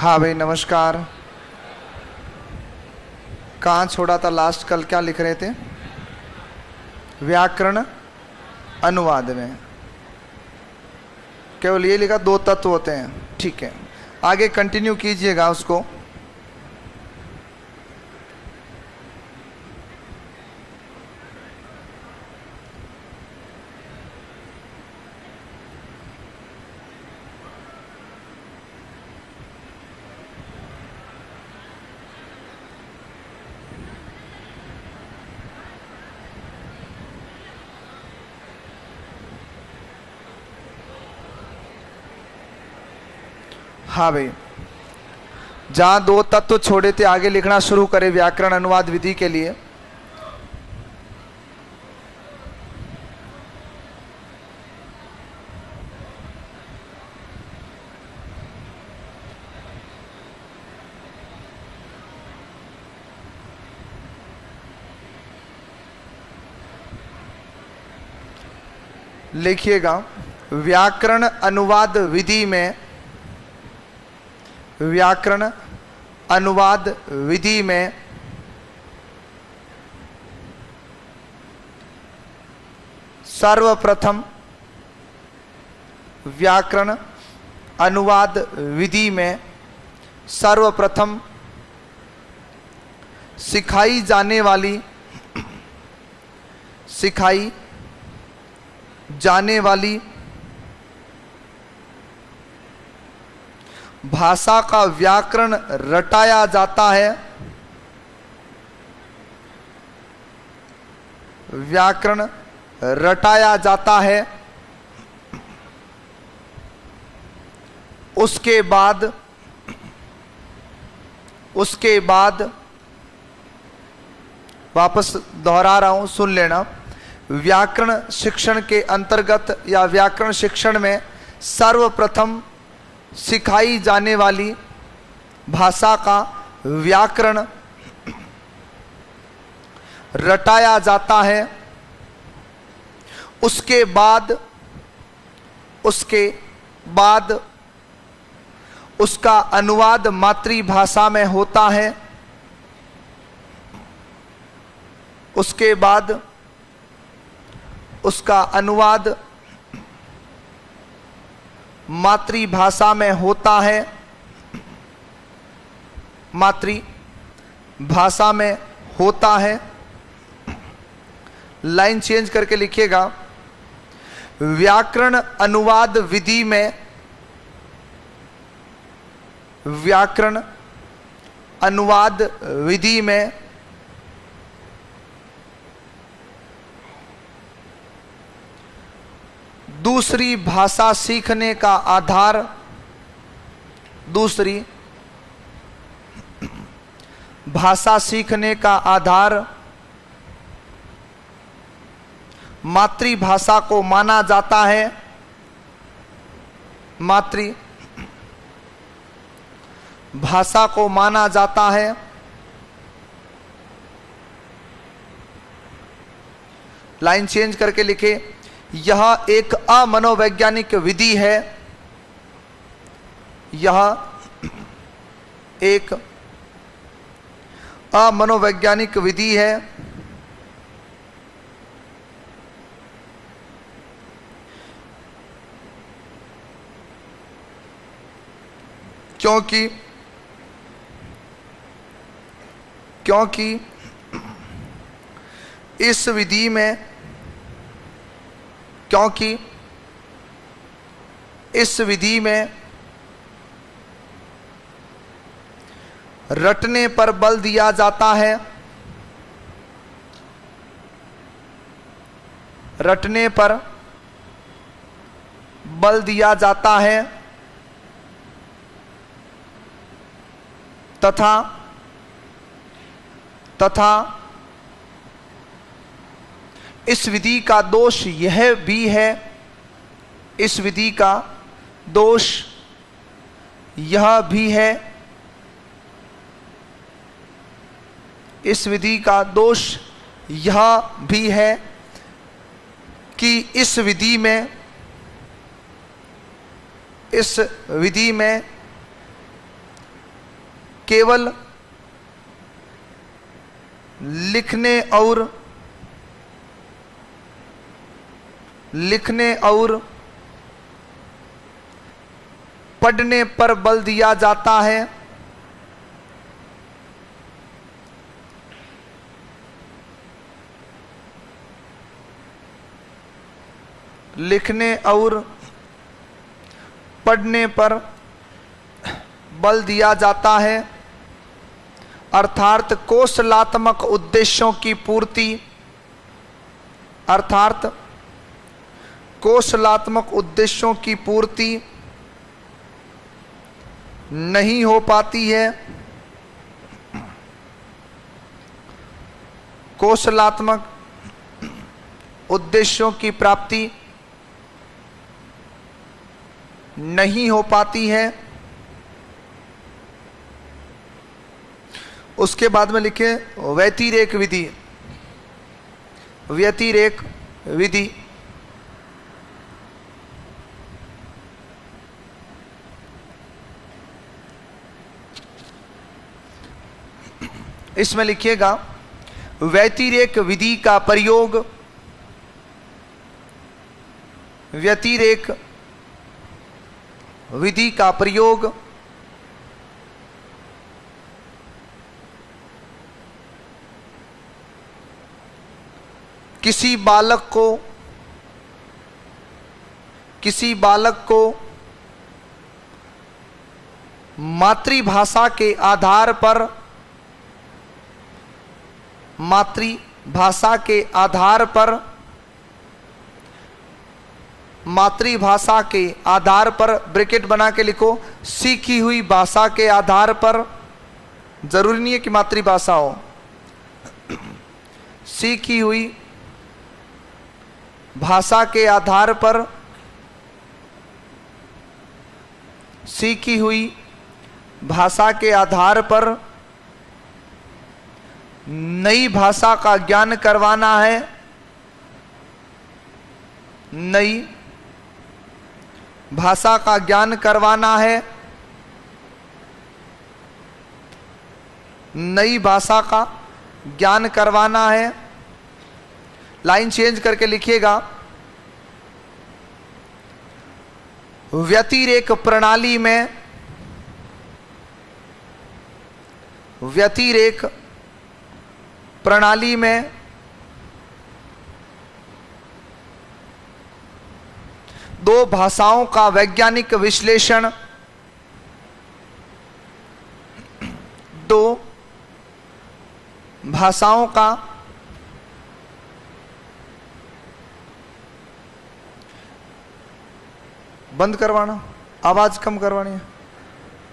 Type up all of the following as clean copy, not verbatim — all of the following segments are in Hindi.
हाँ भाई नमस्कार। कहाँ छोड़ा था लास्ट? कल क्या लिख रहे थे? व्याकरण अनुवाद में केवल ये लिखा दो तत्व होते हैं। ठीक है, आगे कंटिन्यू कीजिएगा उसको। हाँ भाई, जहाँ दो तत्व छोड़े थे आगे लिखना शुरू करें व्याकरण अनुवाद विधि के लिए। लिखिएगा व्याकरण अनुवाद विधि में, व्याकरण अनुवाद विधि में सर्वप्रथम, व्याकरण अनुवाद विधि में सर्वप्रथम सिखाई जाने वाली भाषा का व्याकरण रटाया जाता है। व्याकरण रटाया जाता है। उसके बाद वापस दोहरा रहा हूं, सुन लेना। व्याकरण शिक्षण के अंतर्गत या व्याकरण शिक्षण में सर्वप्रथम सिखाई जाने वाली भाषा का व्याकरण रटाया जाता है। उसके बाद उसका अनुवाद मातृभाषा में होता है। उसके बाद उसका अनुवाद मातृभाषा में होता है। मातृभाषा में होता है। लाइन चेंज करके लिखिएगा व्याकरण अनुवाद विधि में, व्याकरण अनुवाद विधि में दूसरी भाषा सीखने का आधार, दूसरी भाषा सीखने का आधार मातृभाषा को माना जाता है। मातृभाषा को माना जाता है। लाइन चेंज करके लिखे यह एक अमनोवैज्ञानिक विधि है। यह एक अमनोवैज्ञानिक विधि है। क्योंकि इस विधि में रटने पर बल दिया जाता है। रटने पर बल दिया जाता है तथा इस विधि का दोष यह भी है, इस विधि का दोष यह भी है, इस विधि का दोष यह भी है कि इस विधि में केवल लिखने और पढ़ने पर बल दिया जाता है। लिखने और पढ़ने पर बल दिया जाता है, अर्थात कौशलात्मक उद्देश्यों की पूर्ति, अर्थात कौशलात्मक उद्देश्यों की पूर्ति नहीं हो पाती है। कौशलात्मक उद्देश्यों की प्राप्ति नहीं हो पाती है। उसके बाद में लिखे व्यतिरेक विधि। व्यतिरेक विधि इसमें लिखिएगा व्यतिरेक विधि का प्रयोग, व्यतिरेक विधि का प्रयोग किसी बालक को मातृभाषा के आधार पर, मातृभाषा के आधार पर, मातृभाषा के आधार पर ब्रैकेट बना के लिखो, सीखी हुई भाषा के आधार पर, जरूरी नहीं है कि मातृभाषा हो, सीखी हुई भाषा के आधार पर, सीखी हुई भाषा के आधार पर नई भाषा का ज्ञान करवाना है, नई भाषा का ज्ञान करवाना है, नई भाषा का ज्ञान करवाना है। लाइन चेंज करके लिखिएगा व्यतिरेक प्रणाली में, व्यतिरेक प्रणाली में दो भाषाओं का वैज्ञानिक विश्लेषण, दो भाषाओं का बंद करवाना, आवाज कम करवानी है,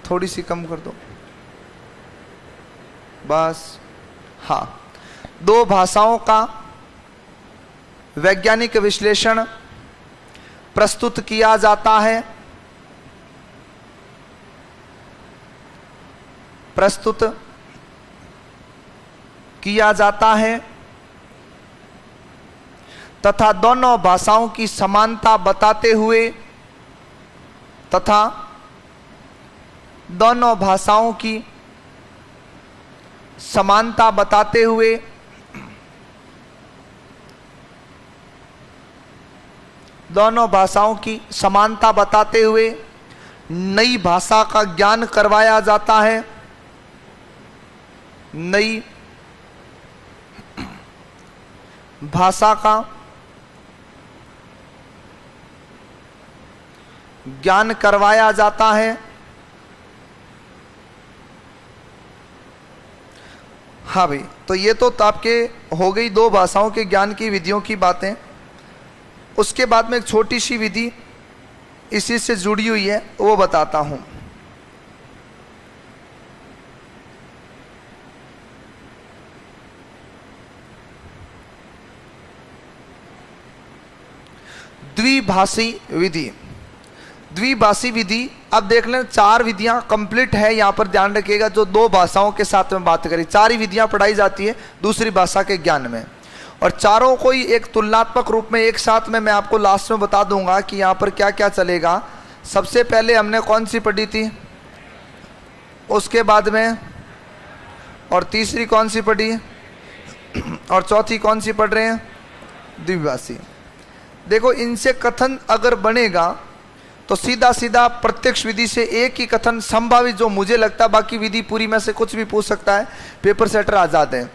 थोड़ी सी कम कर दो बस। हाँ, दो भाषाओं का वैज्ञानिक विश्लेषण प्रस्तुत किया जाता है, प्रस्तुत किया जाता है तथा दोनों भाषाओं की समानता बताते हुए, तथा दोनों भाषाओं की समानता बताते हुए दोनों भाषाओं की समानता बताते हुए नई भाषा का ज्ञान करवाया जाता है, नई भाषा का ज्ञान करवाया जाता है। हाँ भाई, तो ये तो आपके हो गई दो भाषाओं के ज्ञान की विधियों की बातें। उसके बाद में एक छोटी सी विधि इसी से जुड़ी हुई है, वो बताता हूं। द्विभाषी विधि। द्विभाषी विधि, अब देख लें चार विधियां कंप्लीट है, यहां पर ध्यान रखिएगा। जो दो भाषाओं के साथ में बात करी, चार ही विधियां पढ़ाई जाती है दूसरी भाषा के ज्ञान में, और चारों को ही एक तुलनात्मक रूप में एक साथ में मैं आपको लास्ट में बता दूंगा कि यहां पर क्या क्या चलेगा। सबसे पहले हमने कौन सी पढ़ी थी, उसके बाद में और तीसरी कौन सी पढ़ी है, और चौथी कौन सी पढ़ रहे हैं, द्विभाषी। देखो इनसे कथन अगर बनेगा तो सीधा सीधा प्रत्यक्ष विधि से एक ही कथन संभावित, जो मुझे लगता है, बाकी विधि पूरी में से कुछ भी पूछ सकता है, पेपर सेटर आजाद है,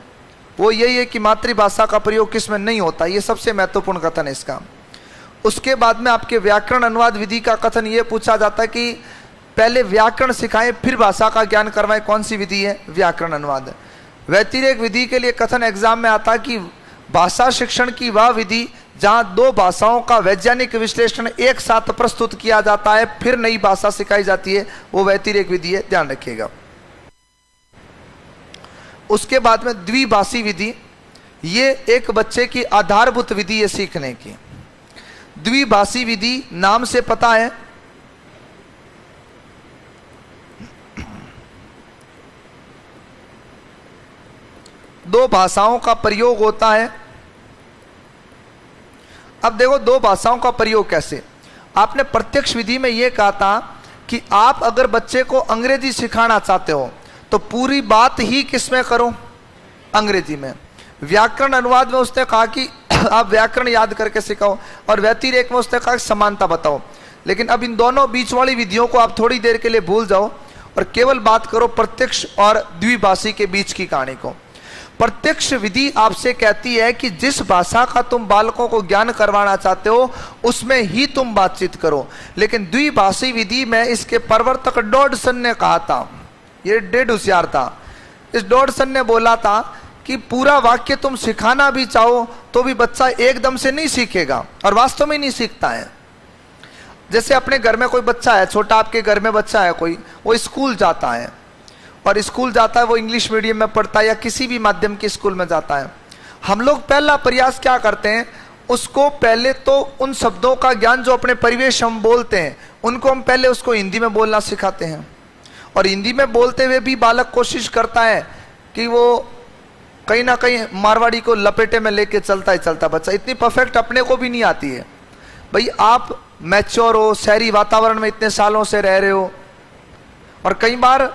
वो यही है कि मातृभाषा का प्रयोग किसमें नहीं होता, ये सबसे महत्वपूर्ण कथन है इसका। उसके बाद में आपके व्याकरण अनुवाद विधि का कथन ये पूछा जाता है कि पहले व्याकरण सिखाएं फिर भाषा का ज्ञान करवाएं, कौन सी विधि है, व्याकरण अनुवाद। व्यतिरेक विधि के लिए कथन एग्जाम में आता है कि भाषा शिक्षण की वह विधि जहां दो भाषाओं का वैज्ञानिक विश्लेषण एक साथ प्रस्तुत किया जाता है फिर नई भाषा सिखाई जाती है, वो व्यतिरेक विधि है, ध्यान रखिएगा। उसके बाद में द्विभाषी विधि, ये एक बच्चे की आधारभूत विधि है सीखने की। द्विभाषी विधि नाम से पता है दो भाषाओं का प्रयोग होता है। अब देखो दो भाषाओं का प्रयोग कैसे, आपने प्रत्यक्ष विधि में यह कहा था कि आप अगर बच्चे को अंग्रेजी सिखाना चाहते हो तो पूरी बात ही किसमें करो, अंग्रेजी में। व्याकरण अनुवाद में उसने कहा कि आप व्याकरण याद करके सिखाओ, और व्यतिरेक में उसने कहा समानता बताओ। लेकिन अब इन दोनों बीच वाली विधियों को आप थोड़ी देर के लिए भूल जाओ और केवल बात करो प्रत्यक्ष और द्विभाषी के बीच की कहानी को। प्रत्यक्ष विधि आपसे कहती है कि जिस भाषा का तुम बालकों को ज्ञान करवाना चाहते हो उसमें ही तुम बातचीत करो। लेकिन द्विभाषी विधि में इसके प्रवर्तक डॉडसन ने कहा था, ये डेढ़ होशियार था, इस डॉडसन ने बोला था कि पूरा वाक्य तुम सिखाना भी चाहो तो भी बच्चा एकदम से नहीं सीखेगा, और वास्तव में नहीं सीखता है। जैसे अपने घर में कोई बच्चा है, छोटा आपके घर में बच्चा है कोई, वो स्कूल जाता है, और स्कूल जाता है वो इंग्लिश मीडियम में पढ़ता है या किसी भी माध्यम के स्कूल में जाता है। हम लोग पहला प्रयास क्या करते हैं, उसको पहले तो उन शब्दों का ज्ञान जो अपने परिवेश हम बोलते हैं उनको हम पहले उसको हिंदी में बोलना सिखाते हैं, और हिंदी में बोलते हुए भी बालक कोशिश करता है कि वो कहीं ना कहीं मारवाड़ी को लपेटे में लेके चलता ही चलता। बच्चा इतनी परफेक्ट अपने को भी नहीं आती है। भाई आप मैच्योर हो, शहरी वातावरण में इतने सालों से रह रहे हो, और कई बार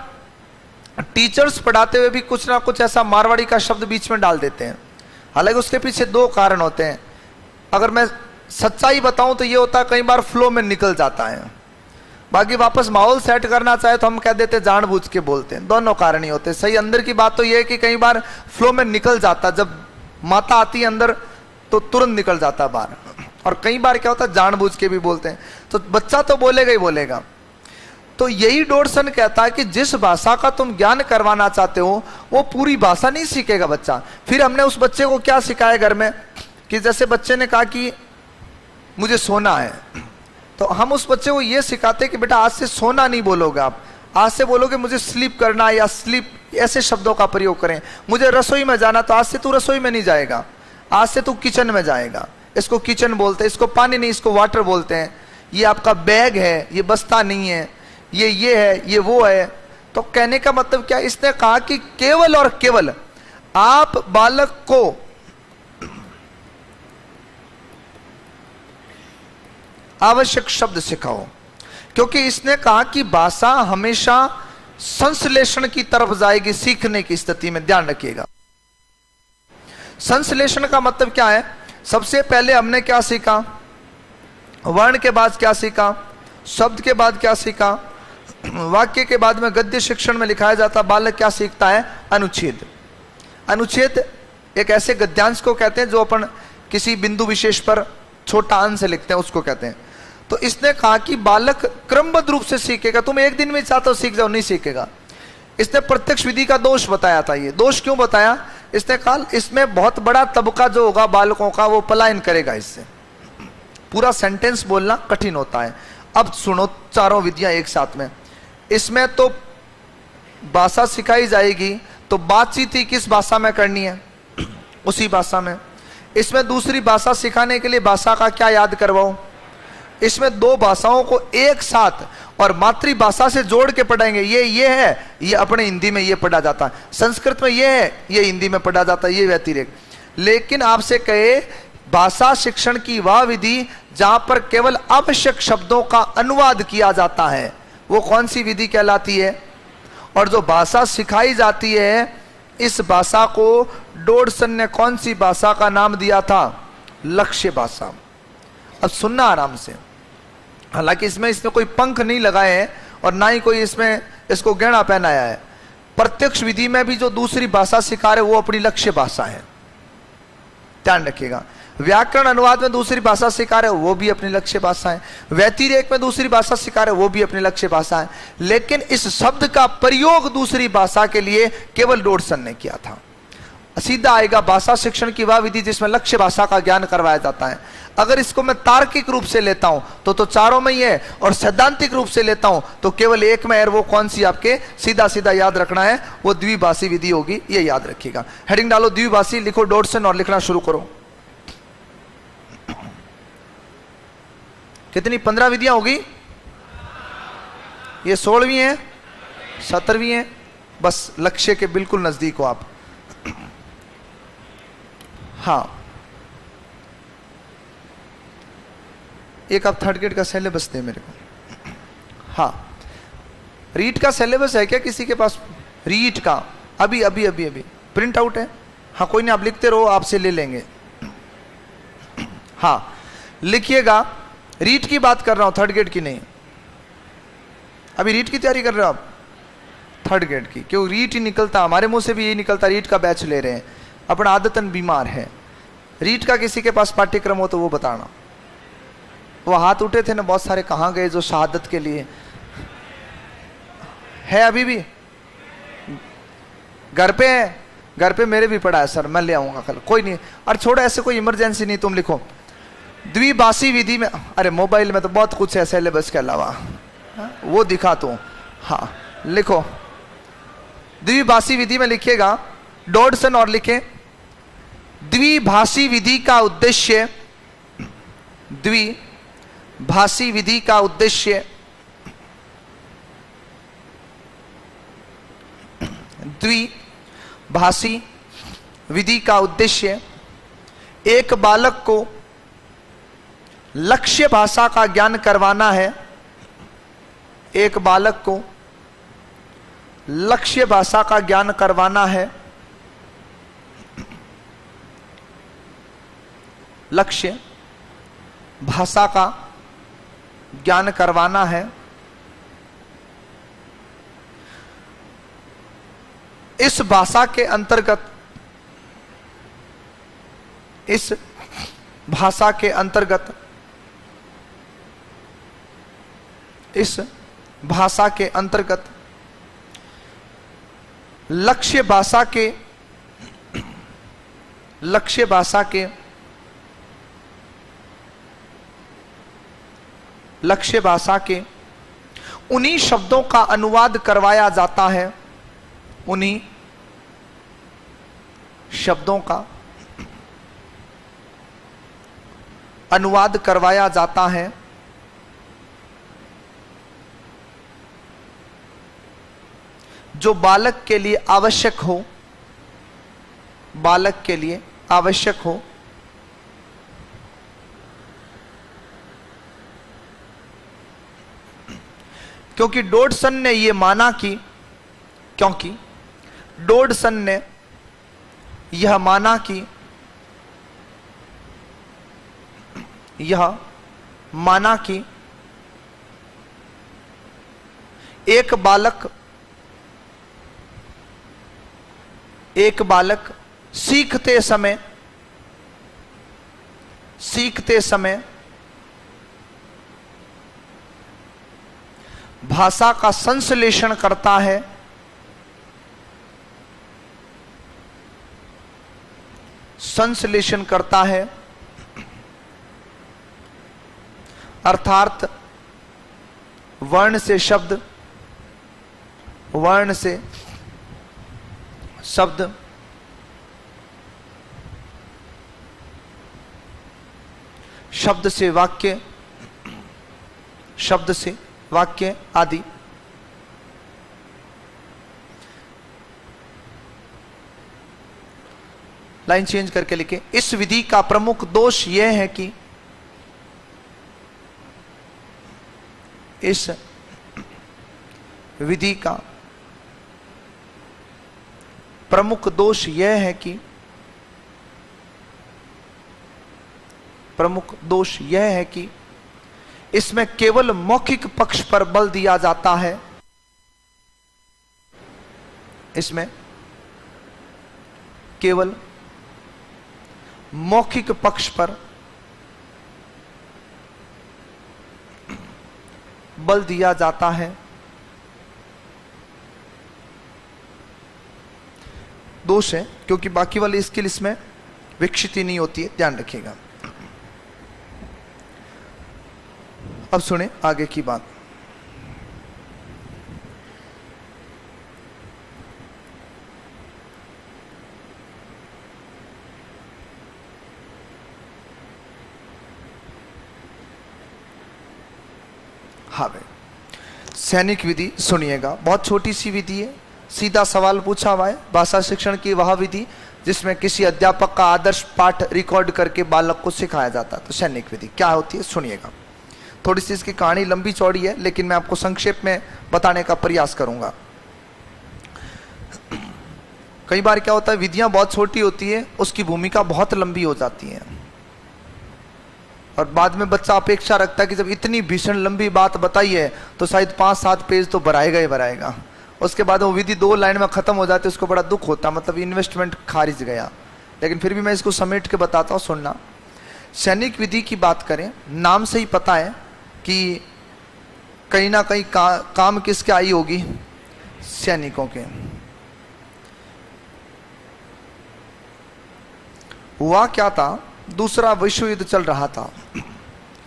टीचर्स पढ़ाते हुए भी कुछ ना कुछ ऐसा मारवाड़ी का शब्द बीच में डाल देते हैं। हालांकि उसके पीछे दो कारण होते हैं। अगर मैं सच्चाई बताऊं तो ये होता है कई बार फ्लो में निकल जाता है, बाकी वापस माहौल सेट करना चाहे तो हम कह देते जानबूझ के बोलते हैं। दोनों कारण ही होते हैं। सही अंदर की बात तो ये है कि कई बार फ्लो में निकल जाता, जब माता आती है अंदर तो तुरंत निकल जाता बाहर, और कई बार क्या होता है जानबूझ के भी बोलते हैं। तो बच्चा तो बोलेगा ही बोलेगा। तो यही डॉडसन कहता है कि जिस भाषा का तुम ज्ञान करवाना चाहते हो वो पूरी भाषा नहीं सीखेगा बच्चा। फिर हमने उस बच्चे को क्या सिखाया घर में, कि जैसे बच्चे ने कहा कि मुझे सोना है, तो हम उस बच्चे को ये सिखाते कि बेटा आज से सोना नहीं बोलोगे आप, आज से बोलोगे मुझे स्लीप करना या स्लीप, ऐसे शब्दों का प्रयोग करें। मुझे रसोई में जाना, तो आज से तू रसोई में नहीं जाएगा, आज से तू किचन में जाएगा। इसको किचन बोलते हैं, इसको पानी नहीं, इसको वाटर बोलते हैं। ये आपका बैग है, ये बस्ता नहीं है, ये है, ये वो है। तो कहने का मतलब क्या, इसने कहा कि केवल और केवल आप बालक को आवश्यक शब्द सिखाओ, क्योंकि इसने कहा कि भाषा हमेशा संश्लेषण की तरफ जाएगी सीखने की स्थिति में। ध्यान रखिएगा, संश्लेषण का मतलब क्या है। सबसे पहले हमने क्या सीखा, वर्ण के बाद क्या सीखा, शब्द के बाद क्या सीखा, वाक्य के बाद में गद्य शिक्षण में लिखाया जाता बालक क्या सीखता है, अनुच्छेद। अनुच्छेद एक ऐसे गद्यांश को कहते हैं जो अपन किसी बिंदु विशेष पर छोटा अंश लिखते हैं, उसको कहते हैं। तो इसने कहा कि बालक क्रमबद्ध रूप से सीखेगा, तुम एक दिन में चाहते हो सीख जाओ, नहीं सीखेगा। इसने प्रत्यक्ष विधि का दोष बताया था। ये दोष क्यों बताया, इसने कहा इसमें बहुत बड़ा तबका जो होगा बालकों का वो पलायन करेगा इससे। पूरा सेंटेंस बोलना कठिन होता है। अब सुनो चारों विधियां एक साथ में। इसमें तो भाषा सिखाई जाएगी, तो बातचीत ही किस भाषा में करनी है, उसी भाषा में। इसमें दूसरी भाषा सिखाने के लिए भाषा का क्या याद करवाओ। इसमें दो भाषाओं को एक साथ और मातृभाषा से जोड़ के पढ़ाएंगे। ये है, ये अपने हिंदी में ये पढ़ा जाता है, संस्कृत में ये है, ये हिंदी में पढ़ा जाता है, ये व्यतिरेक। लेकिन आपसे कहे भाषा शिक्षण की वह विधि जहां पर केवल आवश्यक शब्दों का अनुवाद किया जाता है, वो कौन सी विधि कहलाती है। और जो भाषा सिखाई जाती है इस भाषा को डोडसन ने कौन सी भाषा का नाम दिया था? लक्ष्य भाषा। अब सुनना आराम से, हालांकि इसमें कोई पंख नहीं लगाए हैं और ना ही कोई इसमें इसको गहना पहनाया है। प्रत्यक्ष विधि में भी जो दूसरी भाषा सिखा रहे वो अपनी लक्ष्य भाषा है, ध्यान रखिएगा। व्याकरण अनुवाद में दूसरी भाषा सिखा रहे वो भी अपनी लक्ष्य भाषा है। व्यतिरेक में दूसरी भाषा सिखा रहे वो भी अपनी लक्ष्य भाषा है। लेकिन इस शब्द का प्रयोग दूसरी भाषा के लिए केवल डोडसन ने किया था। सीधा आएगा भाषा शिक्षण की वह विधि जिसमें लक्ष्य भाषा का ज्ञान करवाया जाता है। अगर इसको मैं तार्किक रूप से लेता हूं तो चारों में ही है, और सैद्धांतिक रूप से लेता हूं तो केवल एक में है। वो कौन सी आपके सीधा सीधा याद रखना है, वो द्विभाषी विधि होगी, ये याद रखिएगा। हेडिंग डालो द्विभाषी, लिखो डोडसन और लिखना शुरू करो। कितनी 15 विधियां होगी? ये 16वीं है, 17वीं है, बस लक्ष्य के बिल्कुल नजदीक हो आप। हाँ, एक आप थर्ड ग्रेड का सिलेबस दे मेरे को। हाँ, रीट का सिलेबस है क्या किसी के पास? रीट का अभी अभी अभी अभी प्रिंट आउट है? हाँ, कोई नहीं, आप लिखते रहो, आपसे ले लेंगे। हाँ, लिखिएगा। रीट की बात कर रहा हूं, थर्ड ग्रेड की नहीं। अभी रीट की तैयारी कर रहे हो आप? थर्ड ग्रेड की, क्यों? रीट ही निकलता, हमारे मुंह से भी यही निकलता, रीट का बैच ले रहे हैं। अपना आदतन बीमार है। रीट का किसी के पास पाठ्यक्रम हो तो वो बताना। वो हाथ उठे थे ना बहुत सारे, कहाँ गए जो शहादत के लिए है? अभी भी घर पे है? घर पे मेरे भी पड़ा है सर, मैं ले आऊंगा कल। कोई नहीं, और छोड़ो, ऐसे कोई इमरजेंसी नहीं, तुम लिखो द्विभाषी विधि में। अरे मोबाइल में तो बहुत कुछ है सिलेबस के अलावा, वो दिखा तो। हाँ, लिखो द्विभाषी विधि में लिखिएगा डॉडसन, और लिखें द्विभाषी विधि का उद्देश्य, द्विभाषी विधि का उद्देश्य द्विभाषी विधि का उद्देश्य एक बालक को लक्ष्य भाषा का ज्ञान करवाना है। एक बालक को लक्ष्य भाषा का ज्ञान करवाना है। लक्ष्य भाषा का ज्ञान करवाना है। इस भाषा के अंतर्गत, इस भाषा के अंतर्गत, इस भाषा के अंतर्गत लक्ष्य भाषा के, लक्ष्य भाषा के, लक्ष्य भाषा के उन्हीं शब्दों का अनुवाद करवाया जाता है। उन्हीं शब्दों का अनुवाद करवाया जाता है जो बालक के लिए आवश्यक हो, बालक के लिए आवश्यक हो। क्योंकि डॉडसन ने यह माना कि, क्योंकि डॉडसन ने यह माना कि, यह माना कि एक बालक सीखते समय भाषा का संश्लेषण करता है, संश्लेषण करता है, अर्थात वर्ण से शब्द, वर्ण से शब्द, शब्द से वाक्य, शब्द से वाक्य आदि। लाइन चेंज करके लिखे। इस विधि का प्रमुख दोष यह है कि इस विधि का प्रमुख दोष यह है कि इसमें केवल मौखिक पक्ष पर बल दिया जाता है। इसमें केवल मौखिक पक्ष पर बल दिया जाता है। दोष है क्योंकि बाकी वाली स्किल इसमें विकसित ही नहीं होती है, ध्यान रखिएगा। अब सुने आगे की बात। हाँ भाई, सैनिक विधि सुनिएगा, बहुत छोटी सी विधि है, सीधा सवाल पूछा हुआ है। भाषा शिक्षण की वह विधि जिसमें किसी अध्यापक का आदर्श पाठ रिकॉर्ड करके बालक को सिखाया जाता है। तो सैनिक विधि क्या होती है सुनिएगा। थोड़ी सी इसकी कहानी लंबी चौड़ी है, लेकिन मैं आपको संक्षेप में बताने का प्रयास करूंगा। कई बार क्या होता है, विधियां बहुत छोटी होती है, उसकी भूमिका बहुत लंबी हो जाती है, और बाद में बच्चा अपेक्षा रखता है कि जब इतनी भीषण लंबी बात बताई है तो शायद 5-7 पेज तो भराएगा ही भराएगा। उसके बाद वो विधि 2 लाइन में खत्म हो जाती है, उसको बड़ा दुख होता, मतलब इन्वेस्टमेंट खारिज गया। लेकिन फिर भी मैं इसको समेट के बताता हूँ, सुनना। सैनिक विधि की बात करें, नाम से ही पता है कि कहीं ना कहीं काम किसके आई होगी, सैनिकों के। हुआ क्या था, दूसरा विश्व युद्ध चल रहा था।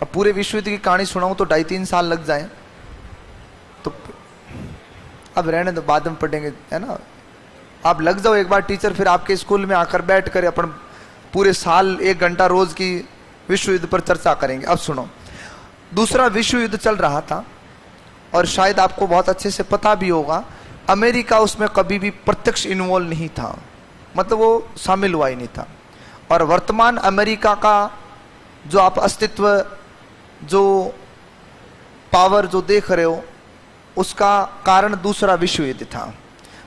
अब पूरे विश्व युद्ध की कहानी सुनाऊं तो 2.5-3 साल लग जाए, तो अब रहने दो, बाद में पढ़ेंगे, है ना। आप लग जाओ एक बार टीचर, फिर आपके स्कूल में आकर बैठ कर अपन पूरे साल 1 घंटा रोज की विश्व युद्ध पर चर्चा करेंगे। अब सुनो, दूसरा विश्व युद्ध चल रहा था, और शायद आपको बहुत अच्छे से पता भी होगा, अमेरिका उसमें कभी भी प्रत्यक्ष इन्वॉल्व नहीं था, मतलब वो शामिल हुआ ही नहीं था। और वर्तमान अमेरिका का जो आप अस्तित्व, जो पावर जो देख रहे हो, उसका कारण दूसरा विश्व युद्ध था।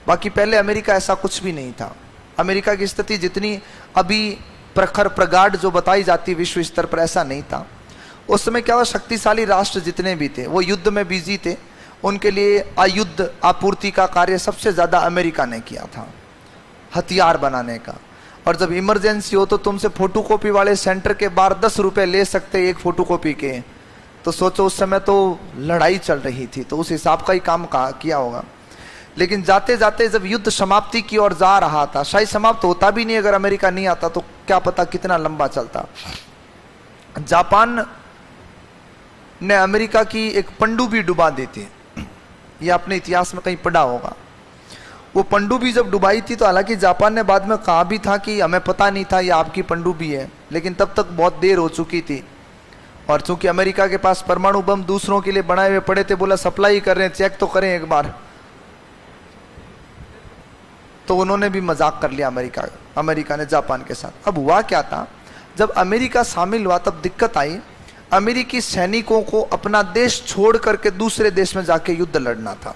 बाकी पहले अमेरिका ऐसा कुछ भी नहीं था। अमेरिका की स्थिति जितनी अभी प्रखर प्रगाढ़ जो बताई जाती विश्व स्तर पर, ऐसा नहीं था। उस समय क्या हुआ, शक्तिशाली राष्ट्र जितने भी थे वो युद्ध में बिजी थे, उनके लिए आयुद्ध आपूर्ति का कार्य सबसे ज्यादा अमेरिका ने किया था, हथियार बनाने का। और जब इमरजेंसी हो तो तुमसे फोटोकॉपी वाले सेंटर के बाहर 10 रुपए ले सकते एक फोटोकॉपी के, तो सोचो उस समय तो लड़ाई चल रही थी, तो उस हिसाब का ही काम किया होगा। लेकिन जाते जाते जब युद्ध समाप्ति की ओर जा रहा था, शायद समाप्त होता भी नहीं अगर अमेरिका नहीं आता, तो क्या पता कितना लंबा चलता। जापान ने अमेरिका की एक पनडुब्बी डुबा दी थी, यह अपने इतिहास में कहीं पढ़ा होगा। वो पनडुब्बी जब डुबाई थी तो हालांकि जापान ने बाद में कहा भी था कि हमें पता नहीं था ये आपकी पनडुब्बी है, लेकिन तब तक बहुत देर हो चुकी थी। और चूंकि अमेरिका के पास परमाणु बम दूसरों के लिए बनाए हुए पड़े थे, बोला सप्लाई कर रहे हैं, चेक तो करें एक बार, तो उन्होंने भी मजाक कर लिया अमेरिका ने जापान के साथ। अब हुआ क्या था, जब अमेरिका शामिल हुआ तब दिक्कत आई, अमेरिकी सैनिकों को अपना देश छोड़ करके दूसरे देश में जाके युद्ध लड़ना था।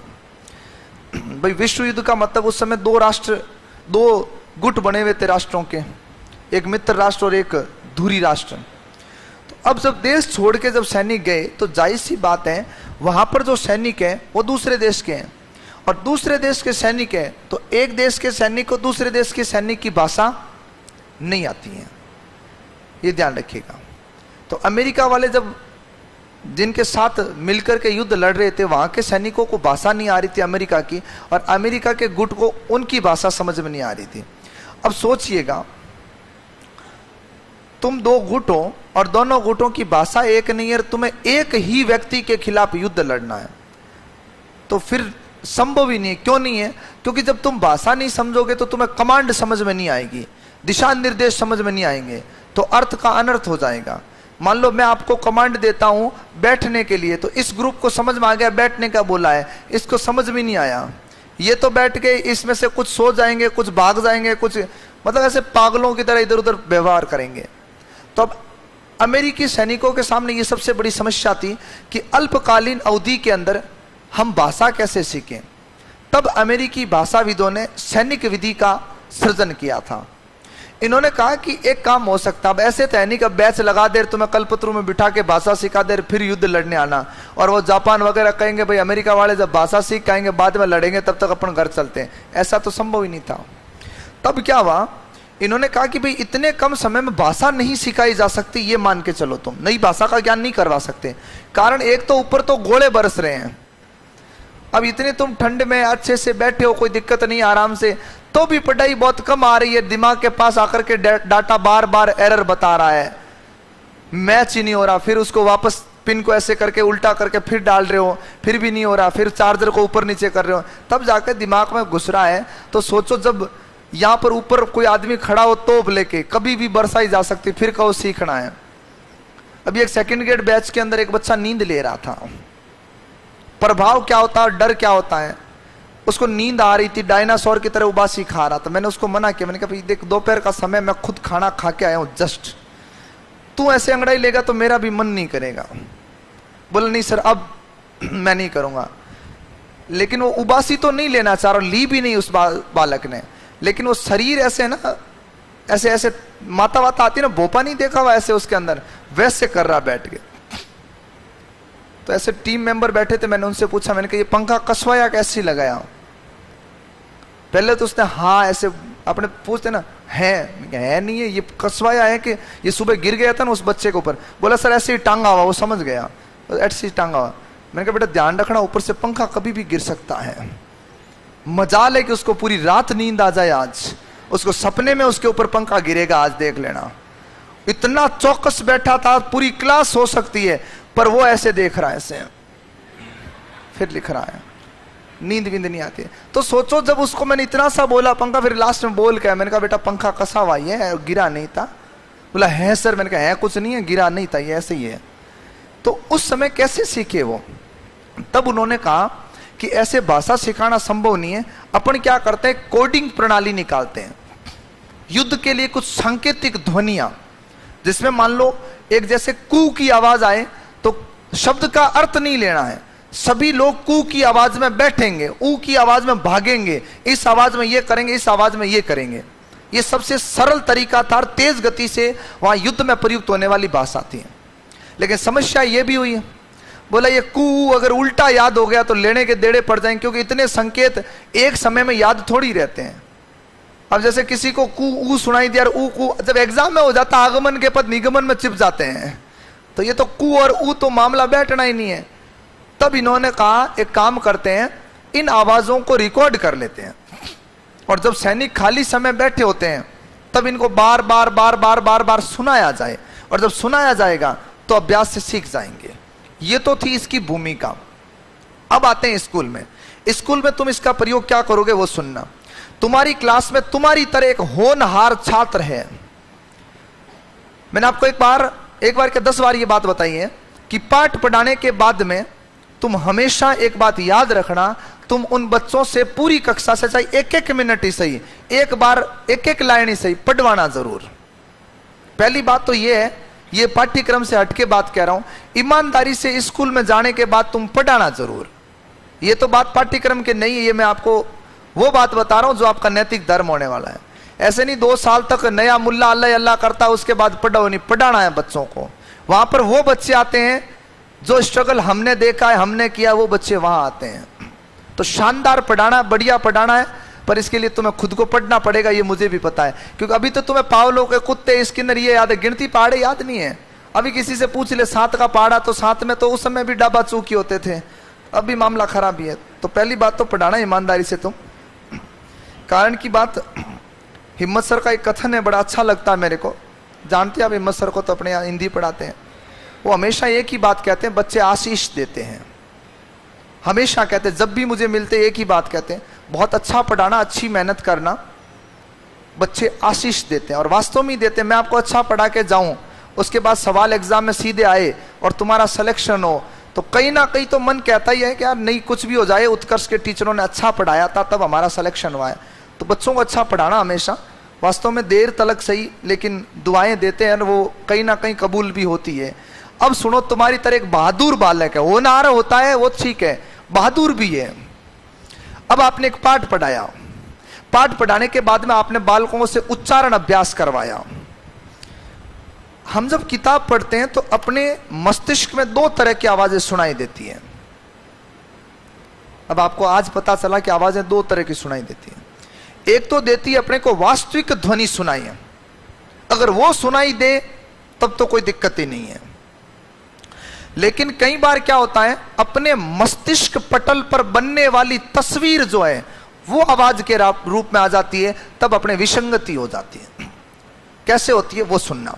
भाई विश्व युद्ध का मतलब उस समय 2 राष्ट्र, 2 गुट बने हुए थे राष्ट्रों के, एक मित्र राष्ट्र और एक धुरी राष्ट्र। तो अब जब देश छोड़ के जब सैनिक गए तो जाहिर सी बात है वहां पर जो सैनिक है वो दूसरे देश के हैं, और दूसरे देश के सैनिक है तो एक देश के सैनिक को दूसरे देश के सैनिक की भाषा नहीं आती है, ये ध्यान रखिएगा। तो अमेरिका वाले जब जिनके साथ मिलकर के युद्ध लड़ रहे थे, वहां के सैनिकों को भाषा नहीं आ रही थी अमेरिका की, और अमेरिका के गुट को उनकी भाषा समझ में नहीं आ रही थी। अब सोचिएगा, तुम 2 गुट हो और दोनों गुटों की भाषा एक नहीं है, तुम्हें एक ही व्यक्ति के खिलाफ युद्ध लड़ना है, तो फिर संभव ही नहीं है। क्यों नहीं है? क्योंकि जब तुम भाषा नहीं समझोगे तो तुम्हें कमांड समझ में नहीं आएगी, दिशा निर्देश समझ में नहीं आएंगे, तो अर्थ का अनर्थ हो जाएगा। मान लो मैं आपको कमांड देता हूं बैठने के लिए, तो इस ग्रुप को समझ में आ गया बैठने का बोला है, इसको समझ में नहीं आया, ये तो बैठ गए, इसमें से कुछ सो जाएंगे, कुछ भाग जाएंगे, कुछ मतलब ऐसे पागलों की तरह इधर उधर व्यवहार करेंगे। तो अब अमेरिकी सैनिकों के सामने ये सबसे बड़ी समस्या थी कि अल्पकालीन अवधि के अंदर हम भाषा कैसे सीखें। तब अमेरिकी भाषाविदों ने सैनिक विधि का सृजन किया था। इन्होंने कहा कि एक काम हो सकता, अब ऐसे तो है नहीं कि बैच लगा दे, तुम्हें कल्पतरु में बिठा के भाषा सिखा दे, फिर युद्ध लड़ने आना, और वो जापान वगैरह कहेंगे भाई अमेरिका वाले जब भाषा सीख आएंगे बाद में लड़ेंगे, तब तक अपन घर चलते हैं। ऐसा तो संभव ही नहीं था। तब क्या हुआ, इन्होंने कहा कि भाई इतने कम समय में भाषा नहीं सिखाई जा सकती, ये मान के चलो, तुम नई भाषा का ज्ञान नहीं करवा सकते। कारण एक तो ऊपर तो गोले बरस रहे हैं, अब इतने तुम ठंड में अच्छे से बैठे हो, कोई दिक्कत नहीं आराम से, तो भी पढ़ाई बहुत कम आ रही है, दिमाग के पास आकर के डाटा बार बार एरर बता रहा है, मैच ही नहीं हो रहा, फिर उसको वापस पिन को ऐसे करके उल्टा करके फिर डाल रहे हो, फिर भी नहीं हो रहा, फिर चार्जर को ऊपर नीचे कर रहे हो, तब जाकर दिमाग में घुस रहा है। तो सोचो जब यहां पर ऊपर कोई आदमी खड़ा हो तोप लेके, कभी भी बरसाई जा सकती, फिर कहो सीखना है। अभी एक सेकंड ग्रेड बैच के अंदर एक बच्चा नींद ले रहा था, प्रभाव क्या होता है, डर क्या होता है, उसको नींद आ रही थी, डायनासोर की तरह उबासी खा रहा था। मैंने उसको मना किया, मैंने कहा भाई देख दोपहर का समय, मैं खुद खाना खा के आया हूं जस्ट, तू ऐसे अंगड़ाई लेगा तो मेरा भी मन नहीं करेगा। बोला नहीं सर अब मैं नहीं करूंगा। लेकिन वो उबासी तो नहीं लेना चाह रहा, ली भी नहीं उस बालक ने, लेकिन वो शरीर ऐसे ना, ऐसे ऐसे माता वाता आती ना, भोपा नहीं देखा हुआ ऐसे उसके अंदर, वैसे कर रहा बैठ के। तो ऐसे टीम मेंबर बैठे थे, मैंने उनसे पूछा, मैंने कहा ये पंखा कसवाया कैसे लगाया? पहले तो उसने हाँ ऐसे अपने पूछते ना, है नहीं है, ये कसवाया है कि ये सुबह गिर गया था ना उस बच्चे के ऊपर। बोला सर ऐसे ही टांगा हुआ, वो समझ गया ऐसे ही टांगा हुआ। मैंने कहा बेटा ध्यान रखना, ऊपर से पंखा कभी भी गिर सकता है। मजाल है कि उसको पूरी रात नींद आ जाए आज, उसको सपने में उसके ऊपर पंखा गिरेगा, आज देख लेना। इतना चौकस बैठा था, पूरी क्लास हो सकती है, पर वो ऐसे देख रहा है, ऐसे फिर लिख रहा है, नींद विंद नहीं आती है। तो सोचो जब उसको मैंने इतना सा बोला पंखा, फिर लास्ट में बोल के मैंने कहा बेटा पंखा कसा हुआ है, गिरा नहीं था। बोला है सर। मैंने कहा है कुछ नहीं है, गिरा नहीं था, ये ऐसे ही है। तो उस समय कैसे सीखे वो? तब उन्होंने कहा कि ऐसे भाषा सिखाना संभव नहीं है, अपन क्या करते हैं, कोडिंग प्रणाली निकालते हैं युद्ध के लिए, कुछ सांकेतिक ध्वनियां, जिसमें मान लो एक जैसे कू की आवाज आए तो शब्द का अर्थ नहीं लेना है, सभी लोग कू की आवाज में बैठेंगे, ऊ की आवाज में भागेंगे, इस आवाज में ये करेंगे, इस आवाज में ये करेंगे। ये सबसे सरल तरीका था, तेज गति से वहां युद्ध में प्रयुक्त होने वाली भाषा थी। लेकिन समस्या ये भी हुई है, बोला ये कू अगर उल्टा याद हो गया तो लेने के देड़े पड़ जाएंगे, क्योंकि इतने संकेत एक समय में याद थोड़ी रहते हैं। अब जैसे किसी को कू ऊ सुनाई दिया, ऊ कू जब एग्जाम में हो जाता, आगमन के पद निगमन में चिप जाते हैं, तो ये तो कू और ऊ तो मामला बैठना ही नहीं है। तब इन्होंने कहा एक काम करते हैं, इन आवाजों को रिकॉर्ड कर लेते हैं, और जब सैनिक खाली समय बैठे होते हैं तब इनको बार बार बार बार बार बार सुनाया जाए, और जब सुनाया जाएगा तो अभ्यास से सीख जाएंगे। ये तो थी इसकी भूमिका। अब आते हैं स्कूल में। स्कूल में तुम इसका प्रयोग क्या करोगे वो सुनना। तुम्हारी क्लास में तुम्हारी तरह एक होनहार छात्र है। मैंने आपको एक बार क्या 10 बार ये बात बताई है कि पाठ पढ़ाने के बाद में तुम हमेशा एक बात याद रखना, तुम उन बच्चों से पूरी कक्षा से, चाहे एक एक मिनट ही सही, एक बार एक एक लाइन ही सही, पढ़वाना जरूर। पहली बात तो ये है, ये पाठ्यक्रम से हटके बात कह रहा हूं, ईमानदारी से स्कूल में जाने के बाद तुम पढ़ाना जरूर। ये तो बात पाठ्यक्रम के नहीं है, ये मैं आपको वो बात बता रहा हूं जो आपका नैतिक धर्म होने वाला है। ऐसे नहीं 2 साल तक नया मुल्ला अल्लाह अल्लाह करता है उसके बाद पढ़ाओ नहीं, पढ़ाना है बच्चों को। वहां पर वो बच्चे आते हैं जो स्ट्रगल हमने देखा है, हमने किया, वो बच्चे वहां आते हैं। तो शानदार पढ़ाना, बढ़िया पढ़ाना है, पर इसके लिए तुम्हें खुद को पढ़ना पड़ेगा, ये मुझे भी पता है। क्योंकि अभी तो तुम्हें पावलो के कुत्ते, स्किनर ये याद है, गिनती पहाड़े याद नहीं है। अभी किसी से पूछ ले 7 का पहाड़ा, तो 7 में तो उस समय भी डाबा चूकी होते थे, अब भी मामला खराब ही है। तो पहली बात तो पढ़ाना ईमानदारी से तुम। कारण की बात, हिम्मत सर का एक कथन है, बड़ा अच्छा लगता है मेरे को। जानते हैं आप हिम्मत सर को, तो अपने यहाँ हिंदी पढ़ाते हैं। वो हमेशा एक ही बात कहते हैं, बच्चे आशीष देते हैं। हमेशा कहते हैं, जब भी मुझे मिलते एक ही बात कहते हैं, बहुत अच्छा पढ़ाना, अच्छी मेहनत करना, बच्चे आशीष देते हैं। और वास्तव में देते हैं। मैं आपको अच्छा पढ़ा के जाऊं, उसके बाद सवाल एग्जाम में सीधे आए और तुम्हारा सिलेक्शन हो, तो कहीं ना कहीं तो मन कहता ही है कि यार नहीं, कुछ भी हो जाए, उत्कर्ष के टीचरों ने अच्छा पढ़ाया था तब हमारा सिलेक्शन हुआ है। तो बच्चों को अच्छा पढ़ाना हमेशा, वास्तव में देर तलक सही, लेकिन दुआएं देते हैं, वो कहीं ना कहीं कबूल भी होती है। अब सुनो, तुम्हारी तरह एक बहादुर बालक है, होनहार होता है वो ठीक है, बहादुर भी है। अब आपने एक पाठ पढ़ाया, पाठ पढ़ाने के बाद में आपने बालकों से उच्चारण अभ्यास करवाया। हम जब किताब पढ़ते हैं तो अपने मस्तिष्क में दो तरह की आवाजें सुनाई देती हैं। अब आपको आज पता चला कि आवाजें दो तरह की सुनाई देती हैं। एक तो देती है अपने को वास्तविक ध्वनि सुनाई है, अगर वो सुनाई दे तब तो कोई दिक्कत ही नहीं है। लेकिन कई बार क्या होता है, अपने मस्तिष्क पटल पर बनने वाली तस्वीर जो है वो आवाज के रूप में आ जाती है, तब अपने विसंगति हो जाती है। कैसे होती है वो सुनना।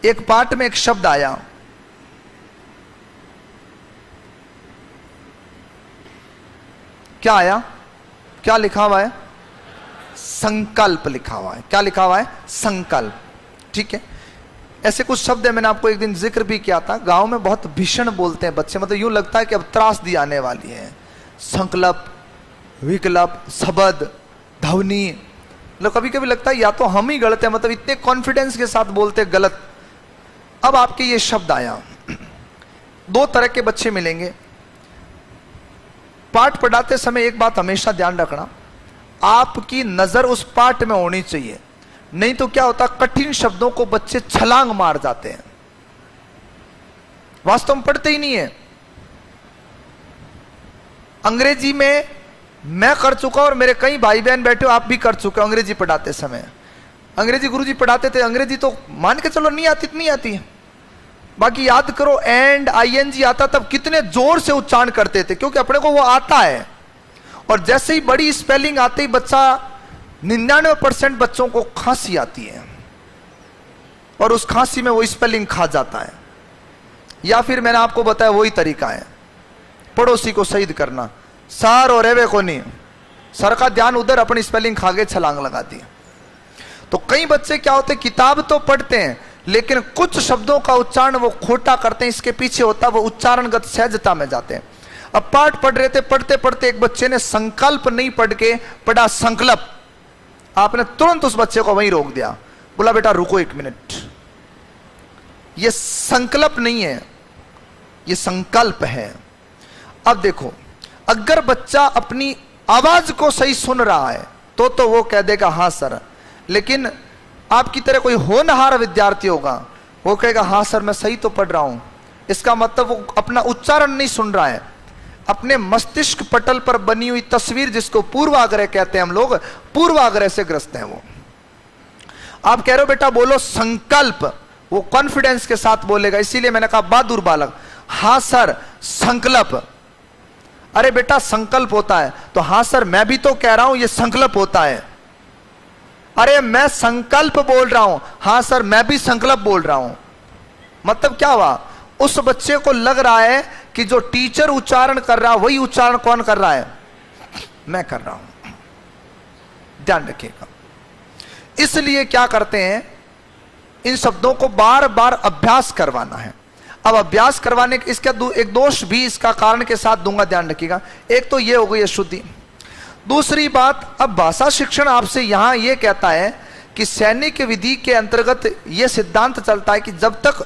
एक पाठ में एक शब्द आया, क्या आया, क्या लिखा हुआ है, संकल्प लिखा हुआ है। क्या लिखा हुआ है, संकल्प। ठीक है, ऐसे कुछ शब्द है, मैंने आपको एक दिन जिक्र भी किया था। गांव में बहुत भीषण बोलते हैं बच्चे, मतलब यूं लगता है कि अब त्रासदी आने वाली है। संकल्प, विकल्प, शब्द, ध्वनि, मतलब कभी कभी लगता है या तो हम ही गलत है, मतलब इतने कॉन्फिडेंस के साथ बोलते गलत। अब आपके ये शब्द आया, दो तरह के बच्चे मिलेंगे। पाठ पढ़ाते समय एक बात हमेशा ध्यान रखना, आपकी नजर उस पाठ में होनी चाहिए, नहीं तो क्या होता, कठिन शब्दों को बच्चे छलांग मार जाते हैं, वास्तव में पढ़ते ही नहीं है। अंग्रेजी में मैं कर चुका और मेरे कई भाई बहन बैठे हो, आप भी कर चुके हो। अंग्रेजी पढ़ाते समय, अंग्रेजी गुरुजी पढ़ाते थे, अंग्रेजी तो मान के चलो नहीं आती, नहीं आती, बाकी याद करो एंड आईएनजी आता तब कितने जोर से उच्चारण करते थे, क्योंकि अपने को वो आता है। और जैसे ही बड़ी स्पेलिंग आते ही बच्चा, 99% बच्चों को खांसी आती है और उस खांसी में वो स्पेलिंग खा जाता है। या फिर मैंने आपको बताया वही तरीका है, पड़ोसी को शहीद करना, सर और एवे को नहीं, सर का ध्यान उधर, अपनी स्पेलिंग खा के छलांग लगाती है। तो कई बच्चे क्या होते, किताब तो पढ़ते हैं लेकिन कुछ शब्दों का उच्चारण वो खोटा करते हैं, इसके पीछे होता है वो उच्चारणगत सहजता में जाते हैं। अब पाठ पढ़ रहे थे, पढ़ते पढ़ते एक बच्चे ने संकल्प नहीं पढ़ के पढ़ा संकल्प। आपने तुरंत उस बच्चे को वहीं रोक दिया, बोला बेटा रुको एक मिनट, ये संकल्प नहीं है, ये संकल्प है। अब देखो, अगर बच्चा अपनी आवाज को सही सुन रहा है तो वो कह देगा हाँ सर, लेकिन आपकी तरह कोई होनहार विद्यार्थी होगा, वो कहेगा हाँ सर मैं सही तो पढ़ रहा हूं। इसका मतलब वो अपना उच्चारण नहीं सुन रहा है, अपने मस्तिष्क पटल पर बनी हुई तस्वीर, जिसको पूर्वाग्रह कहते हैं हम लोग, पूर्वाग्रह से ग्रस्त है वो। आप कह रहे हो बेटा बोलो संकल्प, वो कॉन्फिडेंस के साथ बोलेगा, इसीलिए मैंने कहा बहादुर बालक, हाँ सर संकल्प। अरे बेटा संकल्प होता है, तो हाँ सर मैं भी तो कह रहा हूं ये संकल्प होता है। अरे मैं संकल्प बोल रहा हूं, हाँ सर मैं भी संकल्प बोल रहा हूं। मतलब क्या हुआ, उस बच्चे को लग रहा है कि जो टीचर उच्चारण कर रहा है वही उच्चारण कौन कर रहा है, मैं कर रहा हूं। ध्यान रखिएगा। इसलिए क्या करते हैं, इन शब्दों को बार बार अभ्यास करवाना है। अब अभ्यास करवाने के इसका एक दोष भी इसका कारण के साथ दूंगा, ध्यान रखिएगा। एक तो ये हो गई शुद्धि। दूसरी बात, अब भाषा शिक्षण आपसे यहां यह कहता है कि सैनिक विधि के अंतर्गत यह सिद्धांत चलता है कि जब तक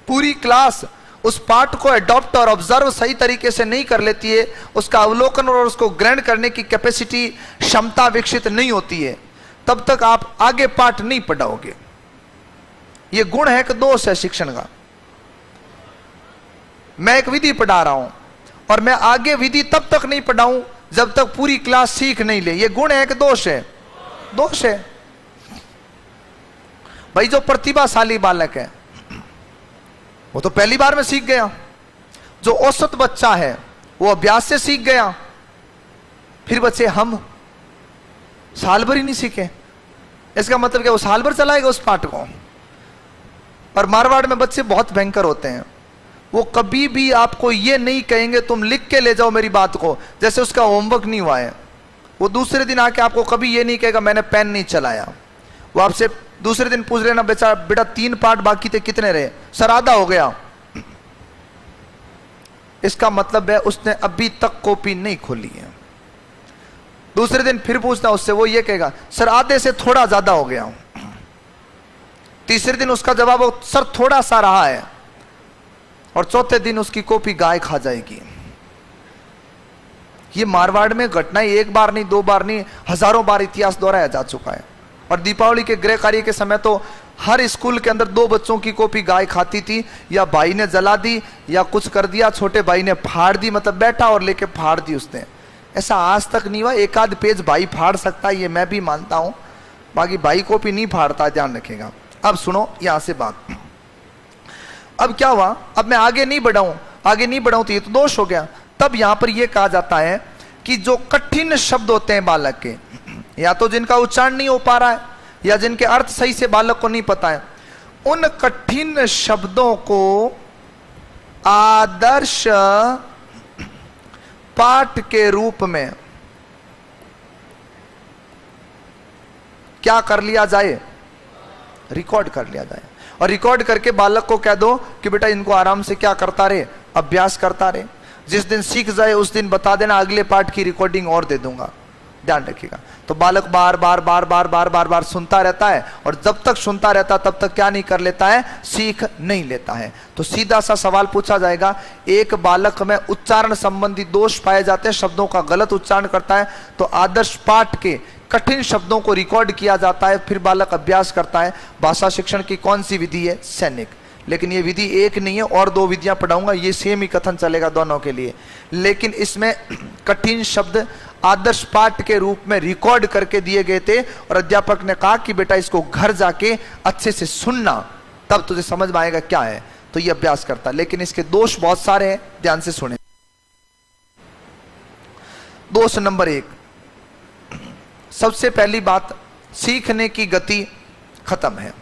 पूरी क्लास उस पाठ को अडॉप्ट और ऑब्जर्व सही तरीके से नहीं कर लेती है, उसका अवलोकन और उसको ग्रहण करने की कैपेसिटी, क्षमता विकसित नहीं होती है, तब तक आप आगे पाठ नहीं पढ़ाओगे। यह गुण है कि दोष है शिक्षण का। मैं एक विधि पढ़ा रहा हूं और मैं आगे विधि तब तक नहीं पढ़ाऊं जब तक पूरी क्लास सीख नहीं ले। यह गुण है कि दोष है, दोष है। भाई जो प्रतिभाशाली बालक है वो तो पहली बार में सीख गया, जो औसत बच्चा है वो अभ्यास से सीख गया। फिर बच्चे हम साल भर ही नहीं सीखे, इसका मतलब क्या वो साल भर चलाएगा उस पाठ को। और मारवाड़ में बच्चे बहुत भयंकर होते हैं, वो कभी भी आपको ये नहीं कहेंगे तुम लिख के ले जाओ मेरी बात को, जैसे उसका होमवर्क नहीं हुआ है। वो दूसरे दिन आके आपको कभी ये नहीं कहेगा मैंने पेन नहीं चलाया। वो आपसे दूसरे दिन पूछ लेना बेटा 3 पार्ट बाकी थे कितने रहे, सर आधा हो गया। इसका मतलब है उसने अभी तक कॉपी नहीं खोली है। दूसरे दिन फिर पूछना उससे, वो ये कहेगा सर आधे से थोड़ा ज्यादा हो गया। तीसरे दिन उसका जवाब हो सर थोड़ा सा रहा है, और चौथे दिन उसकी कॉपी गाय खा जाएगी। ये मारवाड़ में घटनाएं एक बार नहीं, 2 बार नहीं, हजारों बार इतिहास दोहराया जा चुका है। और दीपावली के गृह कार्य के समय तो हर स्कूल के अंदर 2 बच्चों की कॉपी गाय खाती थी, या भाई ने जला दी या कुछ कर दिया, छोटे भाई ने फाड़ दी, मतलब बैठा और लेके फाड़ दी उसने। ऐसा आज तक नहीं हुआ। एक आध पेज भाई फाड़ सकता है, ये मैं भी मानता हूं, बाकी भाई कॉपी नहीं फाड़ता, ध्यान रखेगा। अब सुनो यहां से बात। अब क्या हुआ, अब मैं आगे नहीं बढ़ाऊं तो ये तो दोष हो गया। तब यहां पर यह कहा जाता है कि जो कठिन शब्द होते हैं बालक के, या तो जिनका उच्चारण नहीं हो पा रहा है या जिनके अर्थ सही से बालक को नहीं पता है, उन कठिन शब्दों को आदर्श पाठ के रूप में क्या कर लिया जाए, रिकॉर्ड कर लिया जाए। और रिकॉर्ड करके बालक को कह दो कि बेटा इनको आराम से क्या करता रहे, अभ्यास करता रहे। जिस दिन सीख जाए उस दिन बता देना, अगले पाठ की रिकॉर्डिंग और दे दूंगा, ध्यान रखिएगा। तो बालक बार बार सुनता रहता है, और जब तक सुनता रहता तब तक क्या नहीं कर लेता है, सीख नहीं लेता है। तो सीधा सा सवाल पूछा जाएगा, एक बालक में उच्चारण संबंधी दोष पाए जाते हैं, शब्दों का गलत उच्चारण करता है, तो आदर्श पाठ के कठिन शब्दों को रिकॉर्ड किया जाता है, फिर बालक अभ्यास करता है। भाषा शिक्षण की कौन सी विधि है, सैनिक। लेकिन ये विधि एक नहीं है, और 2 विधियां पढ़ाऊंगा, ये सेम ही कथन चलेगा दोनों के लिए। लेकिन इसमें कठिन शब्द आदर्श पाठ के रूप में रिकॉर्ड करके दिए गए थे, और अध्यापक ने कहा कि बेटा इसको घर जाके अच्छे से सुनना, तब तुझे समझ में आएगा क्या है। तो ये अभ्यास करता। लेकिन इसके दोष बहुत सारे हैं, ध्यान से सुने। दोष नंबर 1, सबसे पहली बात, सीखने की गति खत्म है।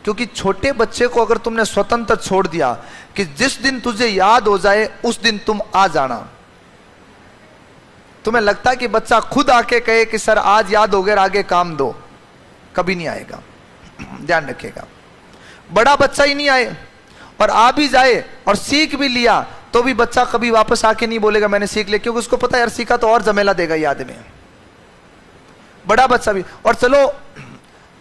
क्योंकि छोटे बच्चे को अगर तुमने स्वतंत्र छोड़ दिया कि जिस दिन तुझे याद हो जाए उस दिन तुम आ जाना, तुम्हें लगता है कि बच्चा खुद आके कहे कि सर आज याद हो गया, आगे काम दो, कभी नहीं आएगा, ध्यान रखिएगा। बड़ा बच्चा ही नहीं आए और आ भी जाए और सीख भी लिया तो भी बच्चा कभी वापस आके नहीं बोलेगा मैंने सीख लिया, क्योंकि उसको पता है यार सीखा तो और झमेला देगा याद में। बड़ा बच्चा भी, और चलो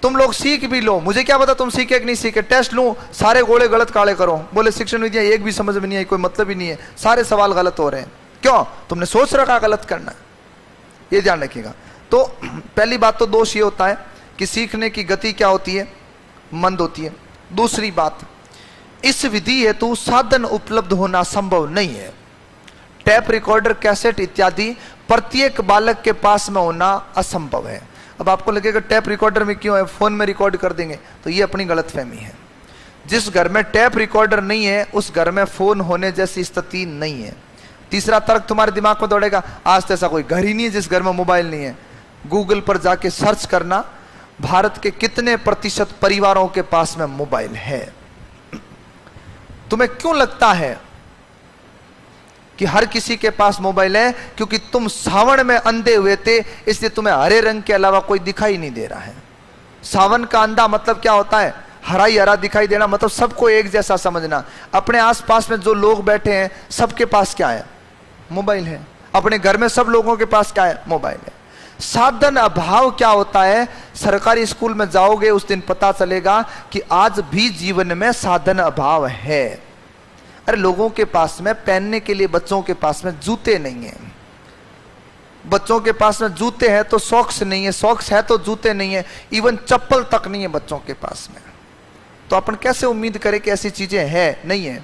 तुम लोग सीख भी लो, मुझे क्या पता तुम सीखे कि नहीं सीखे, टेस्ट लूं, सारे गोले गलत काले करो, बोले शिक्षण विधियां एक भी समझ में नहीं आई, कोई मतलब ही नहीं है, सारे सवाल गलत हो रहे हैं। क्यों? तुमने सोच रखा गलत करना, ये ध्यान रखिएगा। तो पहली बात तो दोष ये होता है कि सीखने की गति क्या होती है, मंद होती है। दूसरी बात, इस विधि हेतु साधन उपलब्ध होना संभव नहीं है। टैप रिकॉर्डर, कैसेट इत्यादि प्रत्येक बालक के पास में होना असंभव है। अब आपको लगेगा टैप रिकॉर्डर में क्यों है, फोन में रिकॉर्ड कर देंगे, तो ये अपनी गलतफहमी है। जिस घर में टैप रिकॉर्डर नहीं है उस घर में फोन होने जैसी स्थिति नहीं है। तीसरा तर्क तुम्हारे दिमाग में दौड़ेगा, आज तो ऐसा कोई घर ही नहीं है जिस घर में मोबाइल नहीं है। गूगल पर जाके सर्च करना, भारत के कितने प्रतिशत परिवारों के पास में मोबाइल है। तुम्हें क्यों लगता है कि हर किसी के पास मोबाइल है? क्योंकि तुम सावन में अंधे हुए थे, इसलिए तुम्हें हरे रंग के अलावा कोई दिखाई नहीं दे रहा है। सावन का अंधा मतलब क्या होता है, हरा ही हरा दिखाई देना, मतलब सबको एक जैसा समझना। अपने आसपास में जो लोग बैठे हैं सबके पास क्या है, मोबाइल है। अपने घर में सब लोगों के पास क्या है, मोबाइल है। साधन अभाव क्या होता है, सरकारी स्कूल में जाओगे उस दिन पता चलेगा कि आज भी जीवन में साधन अभाव है। अरे लोगों के पास में पहनने के लिए, बच्चों के पास में जूते नहीं है, बच्चों के पास में जूते हैं तो सॉक्स नहीं है, सॉक्स है तो जूते नहीं है, इवन चप्पल तक नहीं है बच्चों के पास में। तो अपन कैसे उम्मीद करें कि ऐसी चीजें हैं, नहीं है।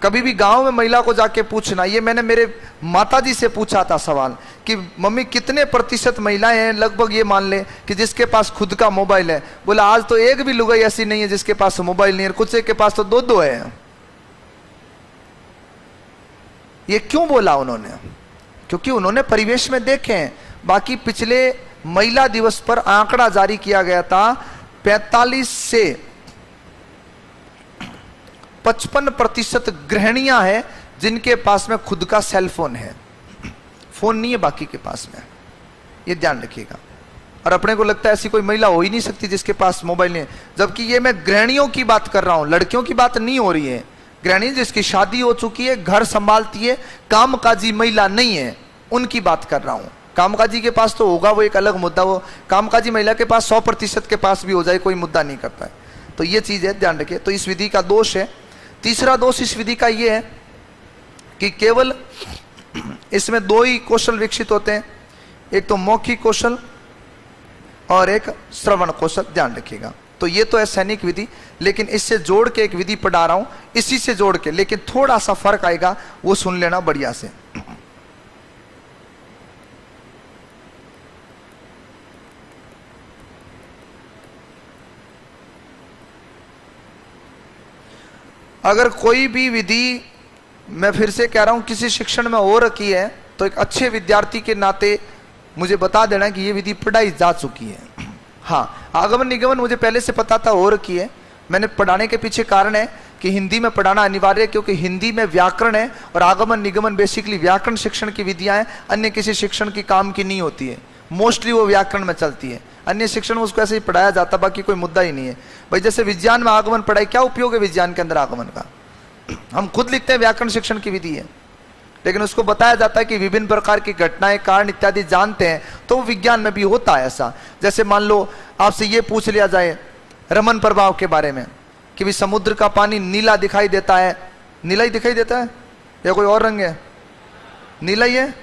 कभी भी गांव में महिला को जाके पूछना, ये मैंने मेरे माताजी से पूछा था सवाल कि मम्मी कितने प्रतिशत महिलाएं हैं, लगभग ये मान ले कि जिसके पास खुद का मोबाइल है। बोला आज तो एक भी लुगाई ऐसी नहीं है जिसके पास मोबाइल नहीं है, कुछ के पास तो 2-2 है। ये क्यों बोला उन्होंने? क्योंकि उन्होंने परिवेश में देखे हैं। बाकी पिछले महिला दिवस पर आंकड़ा जारी किया गया था, 45 से 55% गृहिणियां हैं जिनके पास में खुद का सेल फोन है, फोन नहीं है बाकी के पास में, ये ध्यान रखिएगा। और अपने को लगता है ऐसी कोई महिला हो ही नहीं सकती जिसके पास मोबाइल नहीं है, जबकि ये मैं गृहिणियों की बात कर रहा हूं, लड़कियों की बात नहीं हो रही है। गृहिणी जिसकी शादी हो चुकी है, घर संभालती है, कामकाजी महिला नहीं है, उनकी बात कर रहा हूं। कामकाजी के पास तो होगा, वो एक अलग मुद्दा, वो कामकाजी महिला के पास 100% के पास भी हो जाए, कोई मुद्दा नहीं करता है। तो ये चीज है, ध्यान रखिए। तो इस विधि का दोष है। तीसरा दोष इस विधि का ये है कि केवल इसमें दो ही कौशल विकसित होते हैं, एक तो मौखिक कौशल और एक श्रवण कौशल, ध्यान रखिएगा। तो ये तो है सैनिक विधि, लेकिन इससे जोड़ के एक विधि पढ़ा रहा हूं, इसी से जोड़ के, लेकिन थोड़ा सा फर्क आएगा, वो सुन लेना बढ़िया से। अगर कोई भी विधि, मैं फिर से कह रहा हूं, किसी शिक्षण में हो रखी है तो एक अच्छे विद्यार्थी के नाते मुझे बता देना कि ये विधि पढ़ाई जा चुकी है। हाँ, आगमन निगमन मुझे पहले से पता था हो रखी है। मैंने पढ़ाने के पीछे कारण है कि हिंदी में पढ़ाना अनिवार्य है, क्योंकि हिंदी में व्याकरण है और आगमन निगमन बेसिकली व्याकरण शिक्षण की विधियां हैं, अन्य किसी शिक्षण की काम की नहीं होती है, मोस्टली वो व्याकरण में चलती है। अन्य शिक्षण में उसको ऐसे ही पढ़ाया जाता, बाकी कोई मुद्दा ही नहीं है भाई। जैसे विज्ञान में आगमन पढ़ाई, क्या उपयोग है विज्ञान के अंदर आगमन का? हम खुद लिखते हैं व्याकरण शिक्षण की विधि है, लेकिन उसको बताया जाता है कि विभिन्न प्रकार की घटनाएं, कारण इत्यादि जानते हैं, तो वो विज्ञान में भी होता है ऐसा। जैसे मान लो आपसे ये पूछ लिया जाए रमन प्रभाव के बारे में कि भी समुद्र का पानी नीला दिखाई देता है, नीला ही दिखाई देता है या कोई और रंग है? नीला ही है।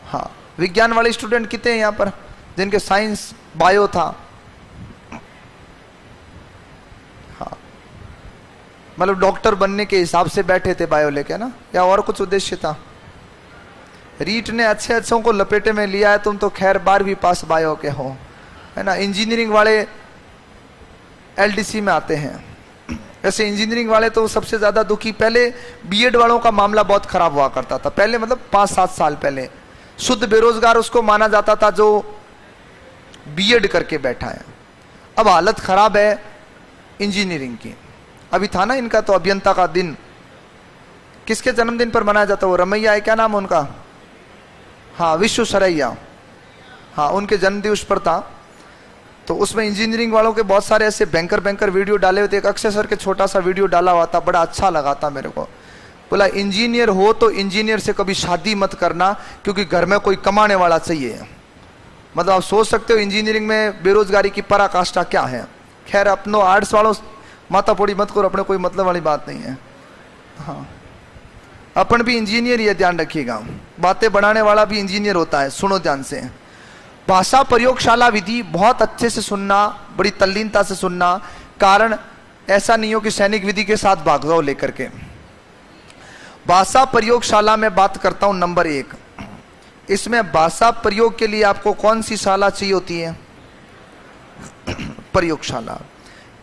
हाँ, विज्ञान वाले स्टूडेंट कितने हैं यहाँ पर जिनके साइंस बायो था? हाँ, मतलब डॉक्टर बनने के हिसाब से बैठे थे बायो लेके ना, या और कुछ उद्देश्य था? रीट ने अच्छे अच्छों को लपेटे में लिया है, तुम तो खैर 12वीं पास बायो के हो, है ना। इंजीनियरिंग वाले एलडीसी में आते हैं। ऐसे इंजीनियरिंग वाले तो सबसे ज्यादा दुखी, पहले बीएड वालों का मामला बहुत खराब हुआ करता था, पहले मतलब 5-7 साल पहले शुद्ध बेरोजगार उसको माना जाता था जो बीएड करके बैठा है। अब हालत खराब है इंजीनियरिंग की। अभी था ना इनका तो अभियंता का दिन, किसके जन्मदिन पर मनाया जाता है? वो रमैया है, क्या नाम उनका? हाँ, विश्वेश्वरैया, हाँ, उनके जन्मदिवस पर था। तो उसमें इंजीनियरिंग वालों के बहुत सारे ऐसे बैंकर वीडियो डाले हुए थे। एक अक्षय सर के छोटा सा वीडियो डाला हुआ था, बड़ा अच्छा लगा था मेरे को। बोला इंजीनियर हो तो इंजीनियर से कभी शादी मत करना, क्योंकि घर में कोई कमाने वाला चाहिए। मतलब आप सोच सकते हो इंजीनियरिंग में बेरोजगारी की पराकाष्ठा क्या है। खैर, अपनो आर्ट्स वालों माता पोड़ी मत करो, अपने कोई मतलब वाली बात नहीं है। हाँ, अपन भी इंजीनियर ही है, ध्यान रखिएगा। बातें बनाने वाला भी इंजीनियर होता है, सुनो ध्यान से। भाषा प्रयोगशाला विधि बहुत अच्छे से सुनना, बड़ी तल्लीनता से सुनना, कारण ऐसा नहीं हो कि सैनिक विधि के साथ भाग जाओ लेकर के। भाषा प्रयोगशाला में बात करता हूं नंबर 1। इसमें भाषा प्रयोग के लिए आपको कौन सी शाला चाहिए होती है? प्रयोगशाला।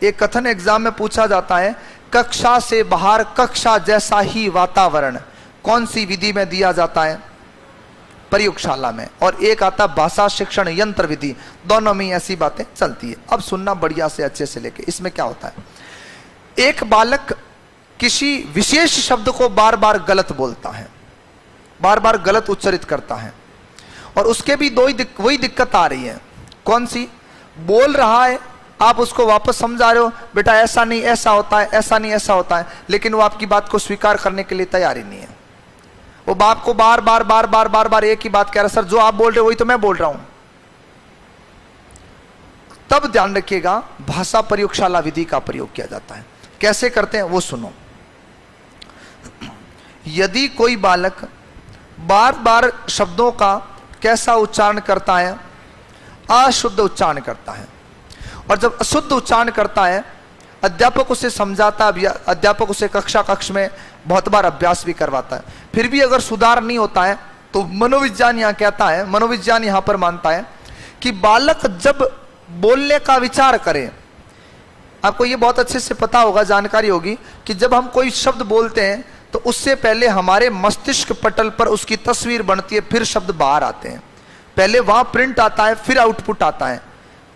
एक कथन एग्जाम में पूछा जाता है, कक्षा से बाहर कक्षा जैसा ही वातावरण कौन सी विधि में दिया जाता है? प्रयोगशाला में। और एक आता भाषा शिक्षण यंत्र विधि, दोनों में ऐसी बातें चलती है। अब सुनना बढ़िया से, अच्छे से लेके। इसमें क्या होता है, एक बालक किसी विशेष शब्द को बार बार गलत बोलता है, बार बार गलत उच्चारित करता है, और उसके भी वही दिक्कत आ रही है। कौन सी? बोल रहा है, आप उसको वापस समझा रहे हो, बेटा ऐसा नहीं ऐसा होता है, ऐसा नहीं ऐसा होता है, लेकिन वो आपकी बात को स्वीकार करने के लिए तैयार ही नहीं है। वो बाप को बार बार बार बार बार बार एक ही बात कह रहा है, सर जो आप बोल रहे हो वही तो मैं बोल रहा हूं। तब ध्यान रखिएगा, भाषा प्रयोगशाला विधि का प्रयोग किया जाता है। कैसे करते हैं वो सुनो। यदि कोई बालक बार बार शब्दों का कैसा उच्चारण करता है? अशुद्ध उच्चारण करता है। और जब अशुद्ध उच्चारण करता है, अध्यापक उसे समझाता है, अध्यापक उसे कक्ष में बहुत बार अभ्यास भी करवाता है, फिर भी अगर सुधार नहीं होता है, तो मनोविज्ञान यहां कहता है, मनोविज्ञान यहां पर मानता है कि बालक जब बोलने का विचार करे, आपको ये बहुत अच्छे से पता होगा, जानकारी होगी कि जब हम कोई शब्द बोलते हैं तो उससे पहले हमारे मस्तिष्क पटल पर उसकी तस्वीर बनती है, फिर शब्द बाहर आते हैं। पहले वहां प्रिंट आता है, फिर आउटपुट आता है।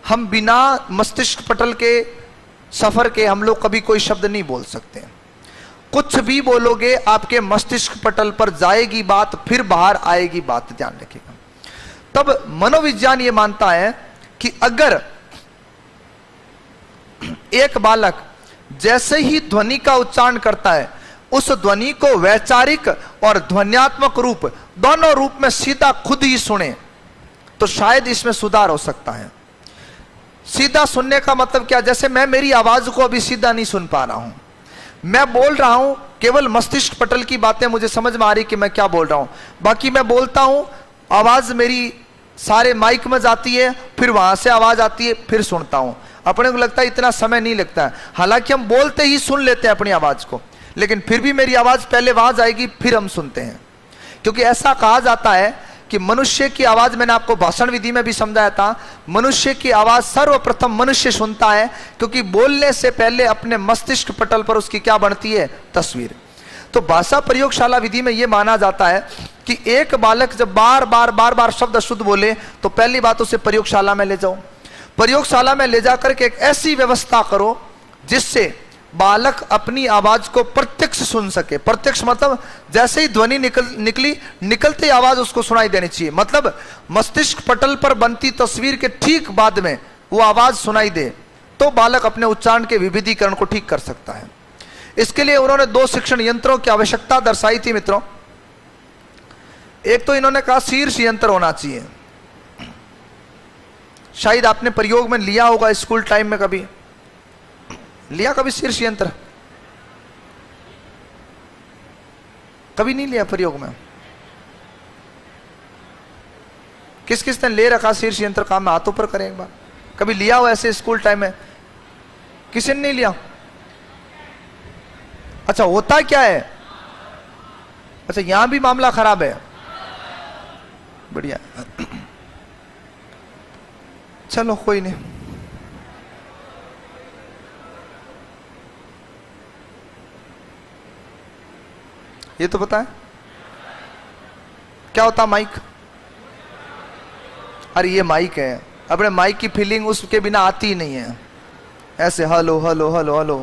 हम बिना मस्तिष्क पटल के सफर के हम लोग कभी कोई शब्द नहीं बोल सकते। कुछ भी बोलोगे आपके मस्तिष्क पटल पर जाएगी बात, फिर बाहर आएगी बात, ध्यान रखिएगा। तब मनोविज्ञान ये मानता है कि अगर एक बालक जैसे ही ध्वनि का उच्चारण करता है, उस ध्वनि को वैचारिक और ध्वन्यात्मक रूप, दोनों रूप में सीधा खुद ही सुने, तो शायद इसमें सुधार हो सकता है। सीधा सुनने का मतलब क्या? जैसे मैं मेरी आवाज को अभी सीधा नहीं सुन पा रहा हूं, मैं बोल रहा हूं केवल मस्तिष्क पटल की बातें मुझे समझ में आ रही कि मैं क्या बोल रहा हूं, बाकी मैं बोलता हूं, आवाज मेरी सारे माइक में जाती है, फिर वहां से आवाज आती है, फिर सुनता हूं। अपने को लगता है इतना समय नहीं लगता है, हालांकि हम बोलते ही सुन लेते हैं अपनी आवाज को, लेकिन फिर भी मेरी आवाज पहले वहां जाएगी, फिर हम सुनते हैं। क्योंकि ऐसा कहा जाता है कि मनुष्य की आवाज, मैंने आपको भाषण विधि में भी समझाया था, मनुष्य की आवाज सर्वप्रथम मनुष्य सुनता है, क्योंकि बोलने से पहले अपने मस्तिष्क पटल पर उसकी क्या बनती है, तस्वीर। तो भाषा प्रयोगशाला विधि में यह माना जाता है कि एक बालक जब बार बार शब्द अशुद्ध बोले तो पहली बात उसे प्रयोगशाला में ले जाओ। प्रयोगशाला में ले जाकर के एक ऐसी व्यवस्था करो जिससे बालक अपनी आवाज को प्रत्यक्ष सुन सके। प्रत्यक्ष मतलब जैसे ही ध्वनि निकलते ही आवाज उसको सुनाई देनी चाहिए, मतलब मस्तिष्क पटल पर बनती तस्वीर के ठीक बाद में वो आवाज सुनाई दे, तो बालक अपने उच्चारण के विविधीकरण को ठीक कर सकता है। इसके लिए उन्होंने 2 शिक्षण यंत्रों की आवश्यकता दर्शाई थी मित्रों। एक तो इन्होंने कहा शीर्ष यंत्र होना चाहिए, शायद आपने प्रयोग में लिया होगा स्कूल टाइम में, कभी लिया कभी शीर्ष यंत्र? कभी नहीं लिया प्रयोग में? किस किस ने ले रखा शीर्ष यंत्र? काम में हाथों पर करें एक बार। कभी लिया हो ऐसे स्कूल टाइम में? किसी ने नहीं लिया? अच्छा, होता क्या है? अच्छा, यहां भी मामला खराब है, बढ़िया। चलो कोई नहीं, ये तो पता है क्या होता माइक? अरे ये माइक है, अपने माइक की फीलिंग उसके बिना आती ही नहीं है। ऐसे हेलो हेलो हेलो हेलो,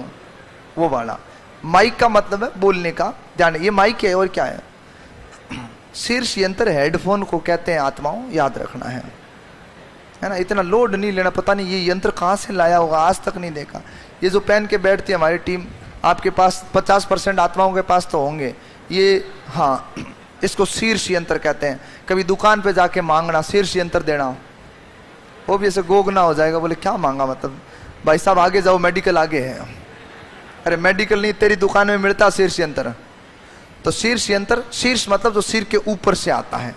वो वाला माइक का मतलब है बोलने का ध्यान। ये माइक है और क्या है? शीर्ष यंत्र हेडफोन को कहते हैं आत्माओं, याद रखना है ना। इतना लोड नहीं लेना, पता नहीं ये यंत्र कहां से लाया होगा, आज तक नहीं देखा। ये जो पहन के बैठती है हमारी टीम, आपके पास 50% आत्माओं के पास तो होंगे ये। हाँ, इसको शीर्ष यंत्र कहते हैं। कभी दुकान पे जाके मांगना शीर्ष यंत्र देना, वो भी ऐसे गोगना हो जाएगा, बोले क्या मांगा, मतलब भाई साहब आगे जाओ, मेडिकल आगे है। अरे मेडिकल नहीं, तेरी दुकान में मिलता शीर्ष यंत्र। तो शीर्ष यंत्र, शीर्ष मतलब जो सिर के ऊपर से आता है,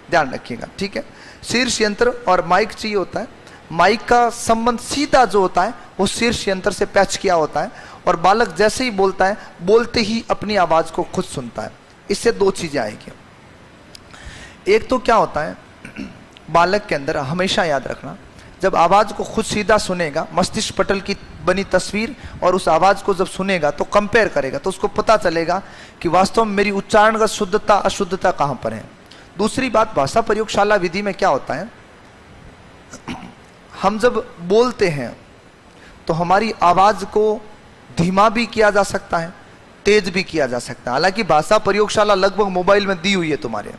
ध्यान रखिएगा, ठीक है। शीर्ष यंत्र और माइक चाहिए होता है। माइक का संबंध सीधा जो होता है वो शीर्ष यंत्र से पैच किया होता है, और बालक जैसे ही बोलता है, बोलते ही अपनी आवाज को खुद सुनता है। इससे 2 चीजें आएगी। एक तो क्या होता है, बालक के अंदर हमेशा याद रखना, जब आवाज को खुद सीधा सुनेगा, मस्तिष्क पटल की बनी तस्वीर और उस आवाज को जब सुनेगा तो कंपेयर करेगा, तो उसको पता चलेगा कि वास्तव में मेरी उच्चारण का शुद्धता अशुद्धता कहां पर है। दूसरी बात, भाषा प्रयोगशाला विधि में क्या होता है, हम जब बोलते हैं तो हमारी आवाज को धीमा भी किया जा सकता है, तेज भी किया जा सकता है। हालांकि भाषा प्रयोगशाला लगभग मोबाइल में दी हुई है तुम्हारे,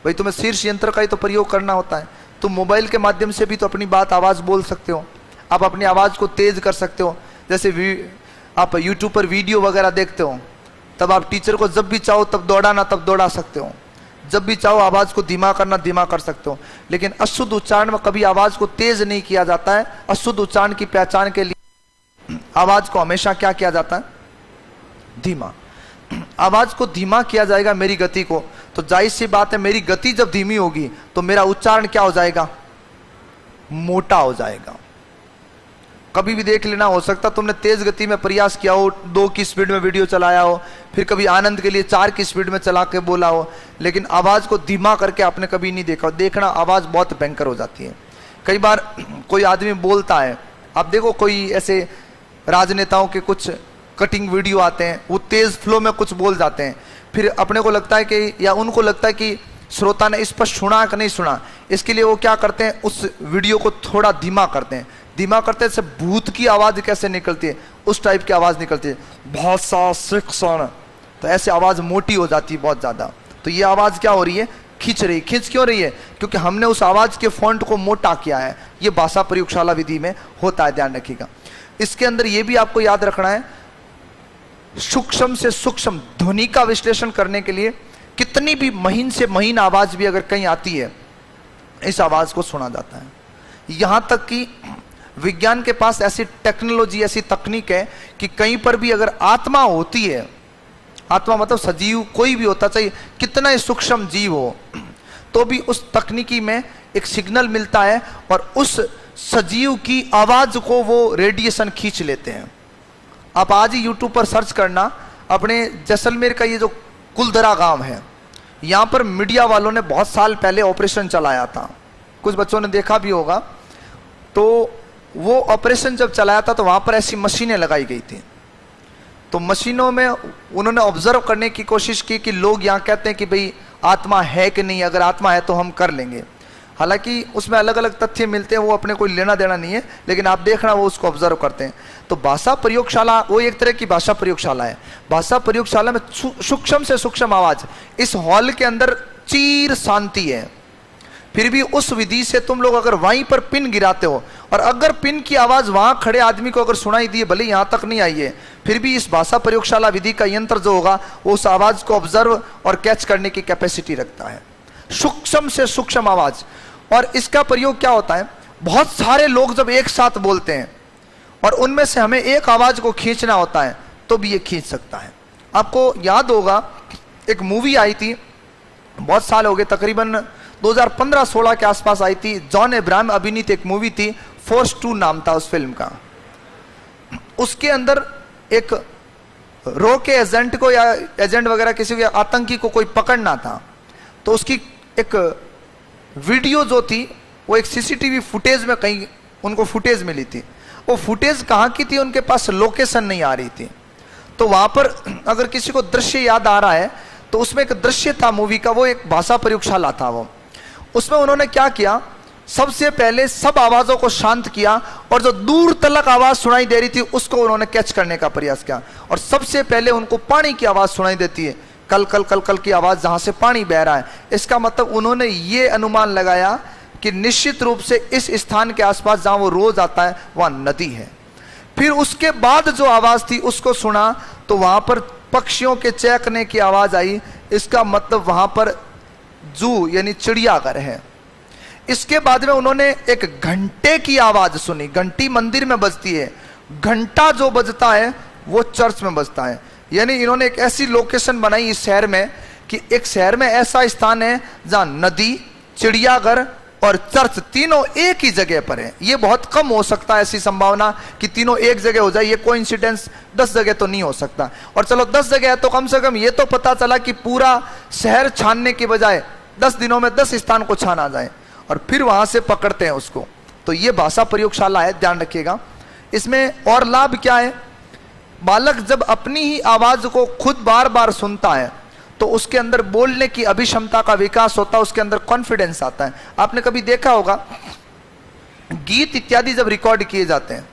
भाई तुम्हें शीर्ष यंत्र का ही तो प्रयोग करना होता है। तुम मोबाइल के माध्यम से भी तो अपनी बात आवाज बोल सकते हो, आप अपनी आवाज को तेज कर सकते हो। जैसे आप यूट्यूब पर वीडियो वगैरह देखते हो, तब आप टीचर को जब भी चाहो तब दौड़ाना तब दौड़ा सकते हो, जब भी चाहो आवाज को धीमा करना धीमा कर सकते हो। लेकिन अशुद्ध उच्चारण में कभी आवाज को तेज नहीं किया जाता है। अशुद्ध उच्चारण की पहचान के लिए आवाज को हमेशा क्या किया जाता है, धीमा। आवाज को धीमा किया जाएगा मेरी गति को, तो जाहिर सी बात है मेरी गति जब धीमी होगी तो मेरा उच्चारण क्या हो जाएगा, मोटा हो जाएगा। कभी भी देख लेना, हो सकता तुमने तेज गति में प्रयास किया हो, 2 की स्पीड में वीडियो चलाया हो, फिर कभी आनंद के लिए 4 की स्पीड में चला के बोला हो, लेकिन आवाज को धीमा करके आपने कभी नहीं देखा। देखना आवाज बहुत भयंकर हो जाती है। कई बार कोई आदमी बोलता है, आप देखो कोई ऐसे राजनेताओं के कुछ कटिंग वीडियो आते हैं, वो तेज फ्लो में कुछ बोल जाते हैं, फिर अपने को लगता है कि, या उनको लगता है कि श्रोता ने स्पष्ट सुना कि नहीं सुना, इसके लिए वो क्या करते हैं, उस वीडियो को थोड़ा धीमा करते हैं। धीमा करते हैं, जैसे भूत की आवाज कैसे निकलती है उस टाइप की आवाज निकलती है, भाषा शिक्षण, तो ऐसे आवाज मोटी हो जाती है बहुत ज्यादा। तो ये आवाज क्या हो रही है, खींच रही। खींच क्यों रही है, क्योंकि हमने उस आवाज के फॉन्ट को मोटा किया है। ये भाषा प्रयोगशाला विधि में होता है, ध्यान रखिएगा। इसके अंदर ये भी आपको याद रखना है, सूक्ष्म से सूक्ष्म ध्वनि का विश्लेषण करने के लिए कितनी भी महीन से महीन आवाज भी अगर कहीं आती है, इस आवाज को सुना जाता है। यहां तक कि विज्ञान के पास ऐसी टेक्नोलॉजी, ऐसी तकनीक है कि कहीं पर भी अगर आत्मा होती है आत्मा मतलब सजीव कोई भी होता, चाहिए कितना ही सूक्ष्म जीव हो, तो भी उस तकनीकी में एक सिग्नल मिलता है और उस सजीव की आवाज को वो रेडिएशन खींच लेते हैं। आप आज ही यूट्यूब पर सर्च करना, अपने जैसलमेर का ये जो कुलधरा गांव है, यहां पर मीडिया वालों ने बहुत साल पहले ऑपरेशन चलाया था, कुछ बच्चों ने देखा भी होगा। तो वो ऑपरेशन जब चलाया था तो वहां पर ऐसी मशीनें लगाई गई थी, तो मशीनों में उन्होंने ऑब्जर्व करने की कोशिश की कि लोग यहाँ कहते हैं कि भाई आत्मा है कि नहीं, अगर आत्मा है तो हम कर लेंगे। हालांकि उसमें अलग अलग तथ्य मिलते हैं, वो अपने कोई लेना देना नहीं है, लेकिन आप देखना वो उसको ऑब्जर्व करते हैं। तो भाषा प्रयोगशाला वो एक तरह की भाषा प्रयोगशाला है। भाषा प्रयोगशाला में सूक्ष्म से सूक्ष्म आवाज, इस हॉल के अंदर चीर शांति है, फिर भी उस विधि से तुम लोग अगर वहीं पर पिन गिराते हो और अगर पिन की आवाज वहां खड़े आदमी को अगर सुनाई दी, भले यहां तक नहीं आई है, फिर भी इस भाषा प्रयोगशाला विधि का यंत्र जो होगा वो उस आवाज को ऑब्जर्व और कैच करने की कैपेसिटी रखता है। सूक्ष्म से सूक्ष्म आवाज। और इसका प्रयोग क्या होता है, बहुत सारे लोग जब एक साथ बोलते हैं और उनमें से हमें एक आवाज को खींचना होता है तो भी ये खींच सकता है। आपको याद होगा एक मूवी आई थी, बहुत साल हो गए, तकरीबन 2015-16 के आसपास आई थी, जॉन अब्राहम अभिनीत एक मूवी थी, फोर्स 2 नाम था उस फिल्म का। उसके अंदर एक रो के एजेंट को या एजेंट वगैरह किसी को आतंकी को कोई पकड़ना था, तो उसकी एक वीडियो जो थी वो एक सीसीटीवी फुटेज में कहीं उनको फुटेज मिली थी। वो फुटेज कहाँ की थी, उनके पास लोकेशन नहीं आ रही थी। तो वहां पर अगर किसी को दृश्य याद आ रहा है तो उसमें एक दृश्य था मूवी का, वो एक भाषा प्रयोगशाला था। वो उसमें उन्होंने क्या किया, सबसे पहले सब आवाजों को शांत किया और जो दूर तलक आवाज सुनाई दे रही थी उसको उन्होंने कैच करने का प्रयास किया। और सबसे पहले उनको पानी की आवाज सुनाई देती है, कल कल कल कल की आवाज, जहां से पानी बह रहा है। इसका मतलब उन्होंने ये अनुमान लगाया कि निश्चित रूप से इस स्थान के आसपास जहां वो रोज आता है वहां नदी है। फिर उसके बाद जो आवाज थी उसको सुना तो वहां पर पक्षियों के चहकने की आवाज आई। इसका मतलब वहां पर जू यानी चिड़ियाघर है। इसके बाद में उन्होंने एक घंटे की आवाज सुनी। घंटी मंदिर में बजती है, घंटा जो बजता है वो चर्च में बजता है। यानी इन्होंने एक ऐसी लोकेशन बनाई इस शहर में कि एक शहर में ऐसा स्थान है जहां नदी, चिड़ियाघर और चर्च तीनों एक ही जगह पर है। ये बहुत कम हो सकता है ऐसी संभावना कि तीनों एक जगह हो जाए, ये कोइंसिडेंस 10 जगह तो नहीं हो सकता। और चलो 10 जगह है तो कम से कम ये तो पता चला कि पूरा शहर छानने की बजाय 10 दिनों में 10 स्थान को छाना जाए और फिर वहां से पकड़ते हैं उसको। तो ये भाषा प्रयोगशाला है, ध्यान रखिएगा। इसमें और लाभ क्या है, बालक जब अपनी ही आवाज को खुद बार बार सुनता है तो उसके अंदर बोलने की अभिक्षमता का विकास होता है, उसके अंदर कॉन्फिडेंस आता है। आपने कभी देखा होगा गीत इत्यादि जब रिकॉर्ड किए जाते हैं,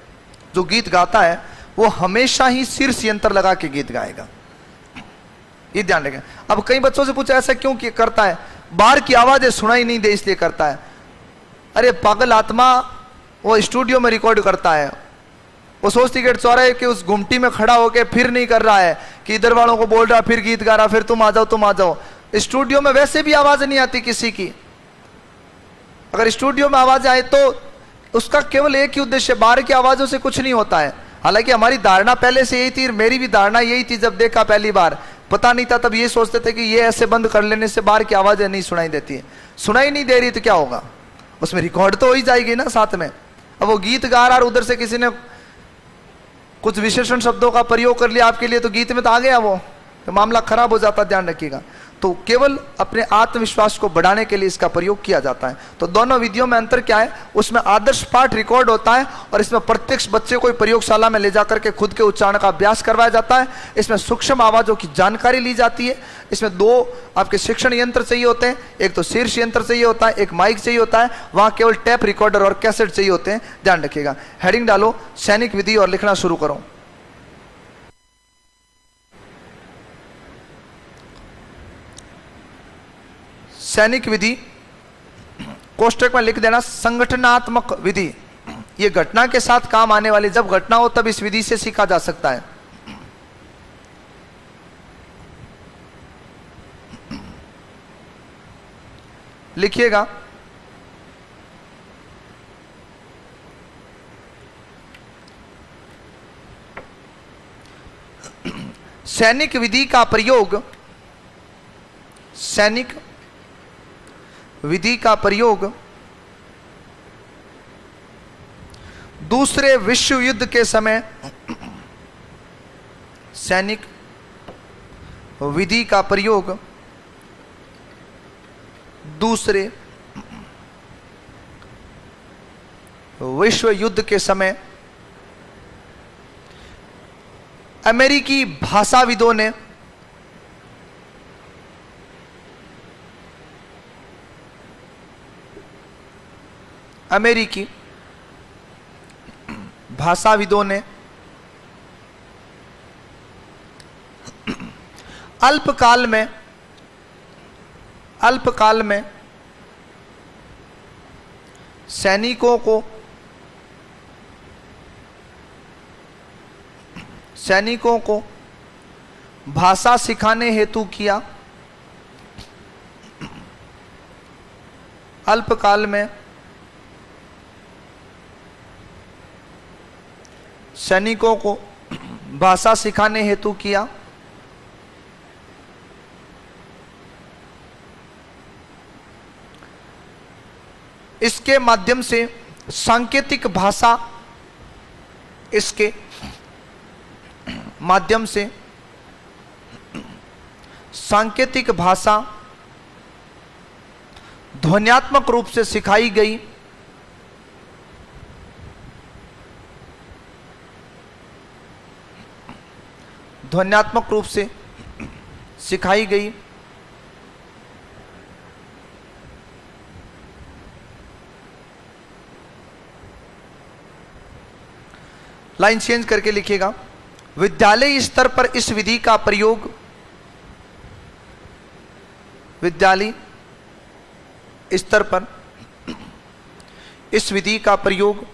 जो गीत गाता है वो हमेशा ही शीर्ष यंत्र लगा के गीत गाएगा, ये ध्यान रखें। अब कई बच्चों से पूछा ऐसा क्यों करता है, बाहर की आवाजें सुनाई नहीं दे इसलिए करता है। अरे पागल आत्मा, वो स्टूडियो में रिकॉर्ड करता है, वो सोचती कि चौराहे के उस गुमटी में खड़ा होकर फिर नहीं कर रहा है कि इधर वालों को बोल रहा फिर गीत गा रहा, फिर तुम आ जाओ तुम आ जाओ। स्टूडियो में वैसे भी आवाज नहीं आती किसी की। अगर स्टूडियो में आवाज आए तो उसका केवल एक ही उद्देश्य, बाहर की आवाजों से कुछ नहीं होता है। हालांकि हमारी धारणा पहले से यही थी, मेरी भी धारणा यही थी। जब देखा पहली बार पता नहीं था, तब ये सोचते थे कि ये ऐसे बंद कर लेने से बाहर की आवाजें नहीं सुनाई देती है। सुनाई नहीं दे रही तो क्या होगा, उसमें रिकॉर्ड तो हो ही जाएगी ना साथ में। अब वो गीत गा रहा और उधर से किसी ने कुछ विशेषण शब्दों का प्रयोग कर लिया आपके लिए, तो गीत में तो आ गया वो, तो मामला खराब हो जाता, ध्यान रखिएगा। तो केवल अपने आत्मविश्वास को बढ़ाने के लिए इसका प्रयोग किया जाता है। तो दोनों विधियों में अंतर क्या है, उसमें आदर्श पाठ रिकॉर्ड होता है और इसमें प्रत्यक्ष बच्चे को प्रयोगशाला में ले जाकर के खुद के उच्चारण का अभ्यास करवाया जाता है। इसमें सूक्ष्म आवाजों की जानकारी ली जाती है। इसमें 2 आपके शिक्षण यंत्र चाहिए होते हैं, एक तो शीर्ष यंत्र चाहिए होता है, एक माइक चाहिए होता है। वहां केवल टेप रिकॉर्डर और कैसेट चाहिए होते हैं, ध्यान रखिएगा। हेडिंग डालो सैनिक विधि और लिखना शुरू करो। सैनिक विधि कोष्टक में लिख देना संगठनात्मक विधि। यह घटना के साथ काम आने वाली, जब घटना हो तब इस विधि से सीखा जा सकता है। लिखिएगा सैनिक विधि का प्रयोग, सैनिक विधि का प्रयोग दूसरे विश्व युद्ध के समय, सैनिक विधि का प्रयोग दूसरे विश्व युद्ध के समय अमेरिकी भाषाविदों ने अमेरिकी भाषाविदों ने अल्पकाल में सैनिकों को भाषा सिखाने हेतु किया। अल्पकाल में सैनिकों को भाषा सिखाने हेतु किया। इसके माध्यम से सांकेतिक भाषा, इसके माध्यम से सांकेतिक भाषा ध्वन्यात्मक रूप से सिखाई गई। ध्वन्यात्मक रूप से सिखाई गई। लाइन चेंज करके लिखिएगा। विद्यालय स्तर पर इस विधि का प्रयोग, विद्यालय स्तर पर इस विधि का प्रयोग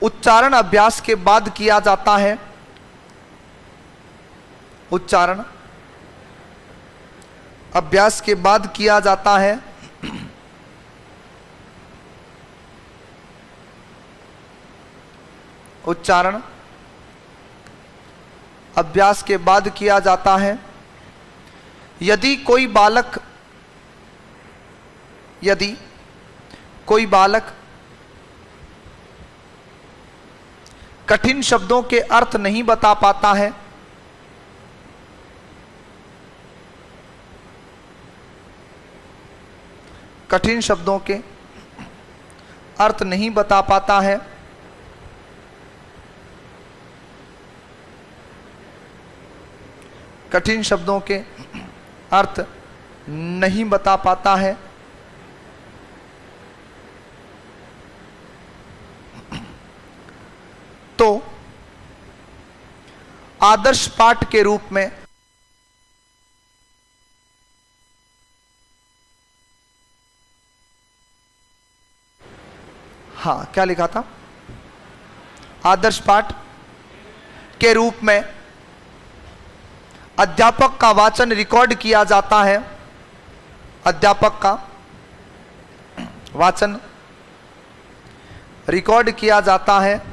उच्चारण अभ्यास के बाद किया जाता है। उच्चारण अभ्यास के बाद किया जाता है। उच्चारण अभ्यास के बाद किया जाता है। यदि कोई बालक कठिन शब्दों के अर्थ नहीं बता पाता है, कठिन शब्दों के अर्थ नहीं बता पाता है, कठिन शब्दों के अर्थ नहीं बता पाता है, तो आदर्श पाठ के रूप में क्या लिखा था? आदर्श पाठ के रूप में अध्यापक का वाचन रिकॉर्ड किया जाता है। अध्यापक का वाचन रिकॉर्ड किया जाता है।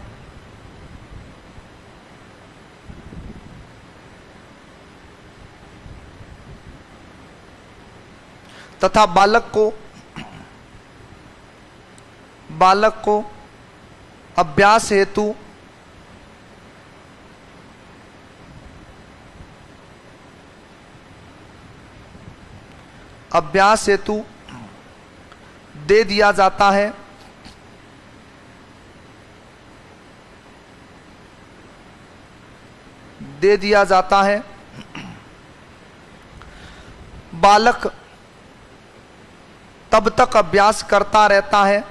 तथा बालक को अभ्यास हेतु दे दिया जाता है। दे दिया जाता है। बालक तब तक अभ्यास करता रहता है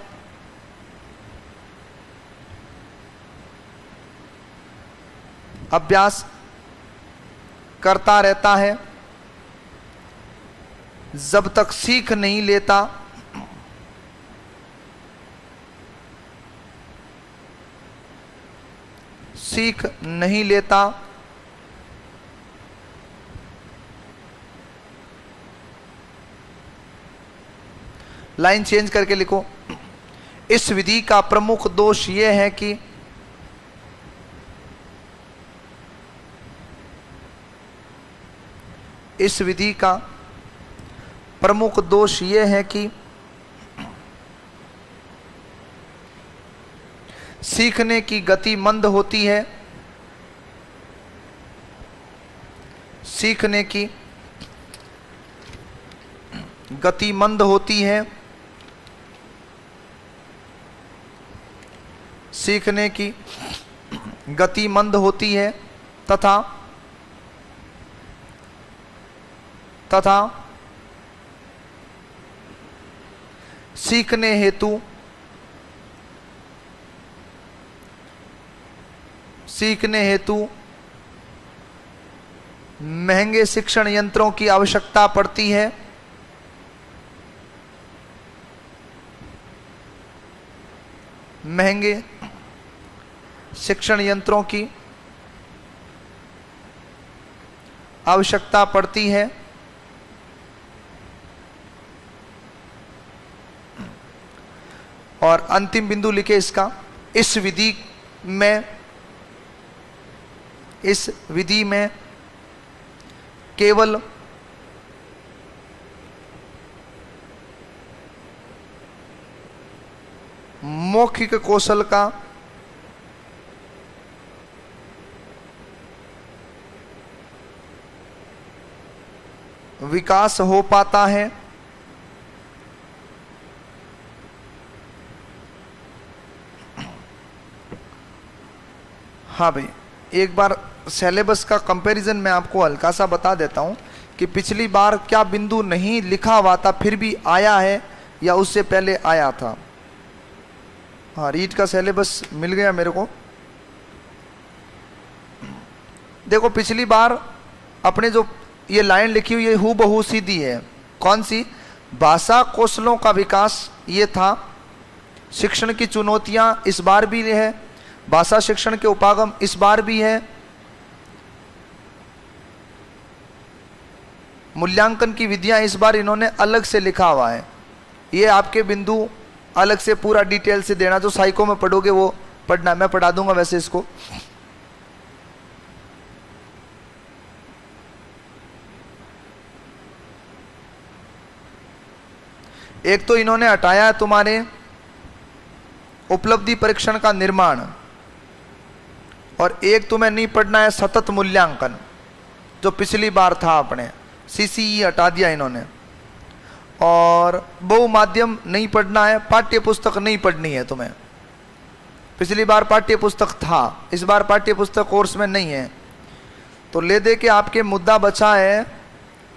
अभ्यास करता रहता है जब तक सीख नहीं लेता सीख नहीं लेता। लाइन चेंज करके लिखो। इस विधि का प्रमुख दोष यह है कि इस विधि का प्रमुख दोष यह है कि सीखने की गति मंद होती है। सीखने की गति मंद होती है। सीखने की गति मंद होती है तथा सीखने हेतु महंगे शिक्षण यंत्रों की आवश्यकता पड़ती है। महंगे शिक्षण यंत्रों की आवश्यकता पड़ती है। और अंतिम बिंदु लिखे इसका, इस विधि में केवल मौखिक कौशल का विकास हो पाता है। हाँ भाई, एक बार सिलेबस का कंपैरिजन मैं आपको हल्का सा बता देता हूं कि पिछली बार क्या बिंदु नहीं लिखा हुआ था फिर भी आया है या उससे पहले आया था। हाँ, रीड का सिलेबस मिल गया मेरे को। देखो पिछली बार अपने जो ये लाइन लिखी हुई है हूबहू सीधी है। कौन सी? भाषा कौशलों का विकास ये था। शिक्षण की चुनौतियां इस बार भी है। भाषा शिक्षण के उपागम इस बार भी है। मूल्यांकन की विधियां इस बार इन्होंने अलग से लिखा हुआ है। ये आपके बिंदु अलग से पूरा डिटेल से देना, जो साइको में पढ़ोगे वो पढ़ना, मैं पढ़ा दूंगा वैसे इसको। एक तो इन्होंने हटाया है तुम्हारे उपलब्धि परीक्षण का निर्माण, और एक तुम्हें नहीं पढ़ना है सतत मूल्यांकन, जो पिछली बार था अपने सीसीई हटा दिया इन्होंने। और बहुमाध्यम नहीं पढ़ना है, पाठ्य पुस्तक नहीं पढ़नी है तुम्हें। पिछली बार पाठ्य पुस्तक था, इस बार पाठ्य पुस्तक कोर्स में नहीं है। तो ले दे के आपके मुद्दा बचा है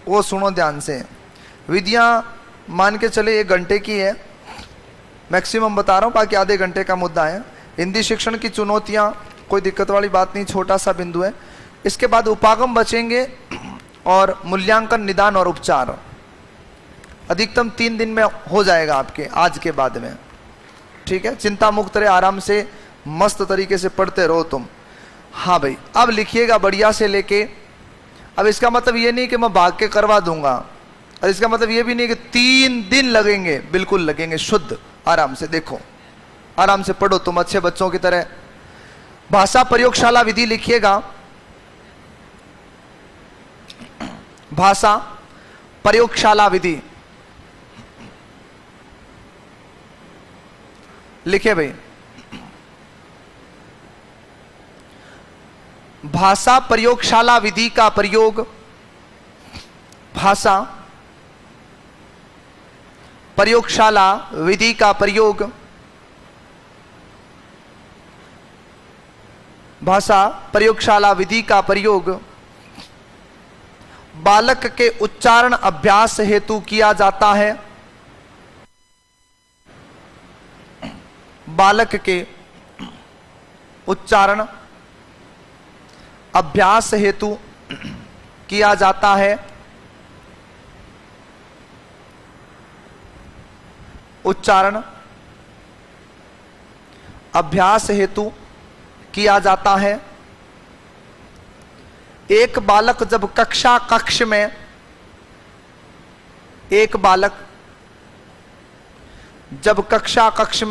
वो सुनो ध्यान से। विधियां मान के चले 1 घंटे की है, मैक्सिमम बता रहा हूं, बाकी आधे घंटे का मुद्दा है। हिंदी शिक्षण की चुनौतियां कोई दिक्कत वाली बात नहीं, छोटा सा बिंदु है। इसके बाद उपागम बचेंगे और मूल्यांकन, निदान और उपचार। अधिकतम 3 दिन में हो जाएगा आपके आज के बाद में। ठीक है, चिंता मुक्त रहे, आराम से मस्त तरीके से पढ़ते रहो तुम। हाँ भाई, अब लिखिएगा बढ़िया से लेके। अब इसका मतलब ये नहीं कि मैं भाग के करवा दूंगा, और इसका मतलब ये भी नहीं कि 3 दिन लगेंगे। बिल्कुल लगेंगे, शुद्ध आराम से देखो, आराम से पढ़ो तुम अच्छे बच्चों की तरह। भाषा प्रयोगशाला विधि लिखिएगा। भाषा प्रयोगशाला विधि लिखे भाई। भाषा प्रयोगशाला विधि का प्रयोग, भाषा प्रयोगशाला विधि का प्रयोग, भाषा प्रयोगशाला विधि का प्रयोग बालक के उच्चारण अभ्यास हेतु किया जाता है। बालक के उच्चारण अभ्यास हेतु किया जाता है। उच्चारण अभ्यास हेतु किया जाता है। एक बालक जब कक्ष में एक बालक जब कक्ष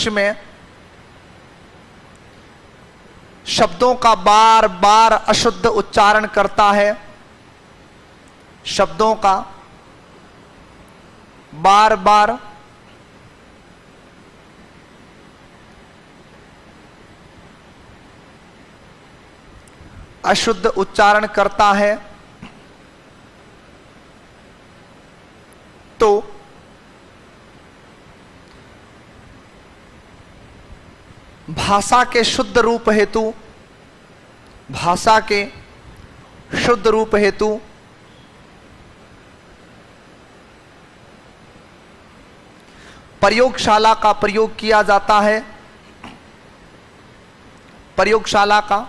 में शब्दों का बार बार अशुद्ध उच्चारण करता है, शब्दों का बार बार अशुद्ध उच्चारण करता है, तो भाषा के शुद्ध रूप हेतु प्रयोगशाला का प्रयोग किया जाता है, प्रयोगशाला का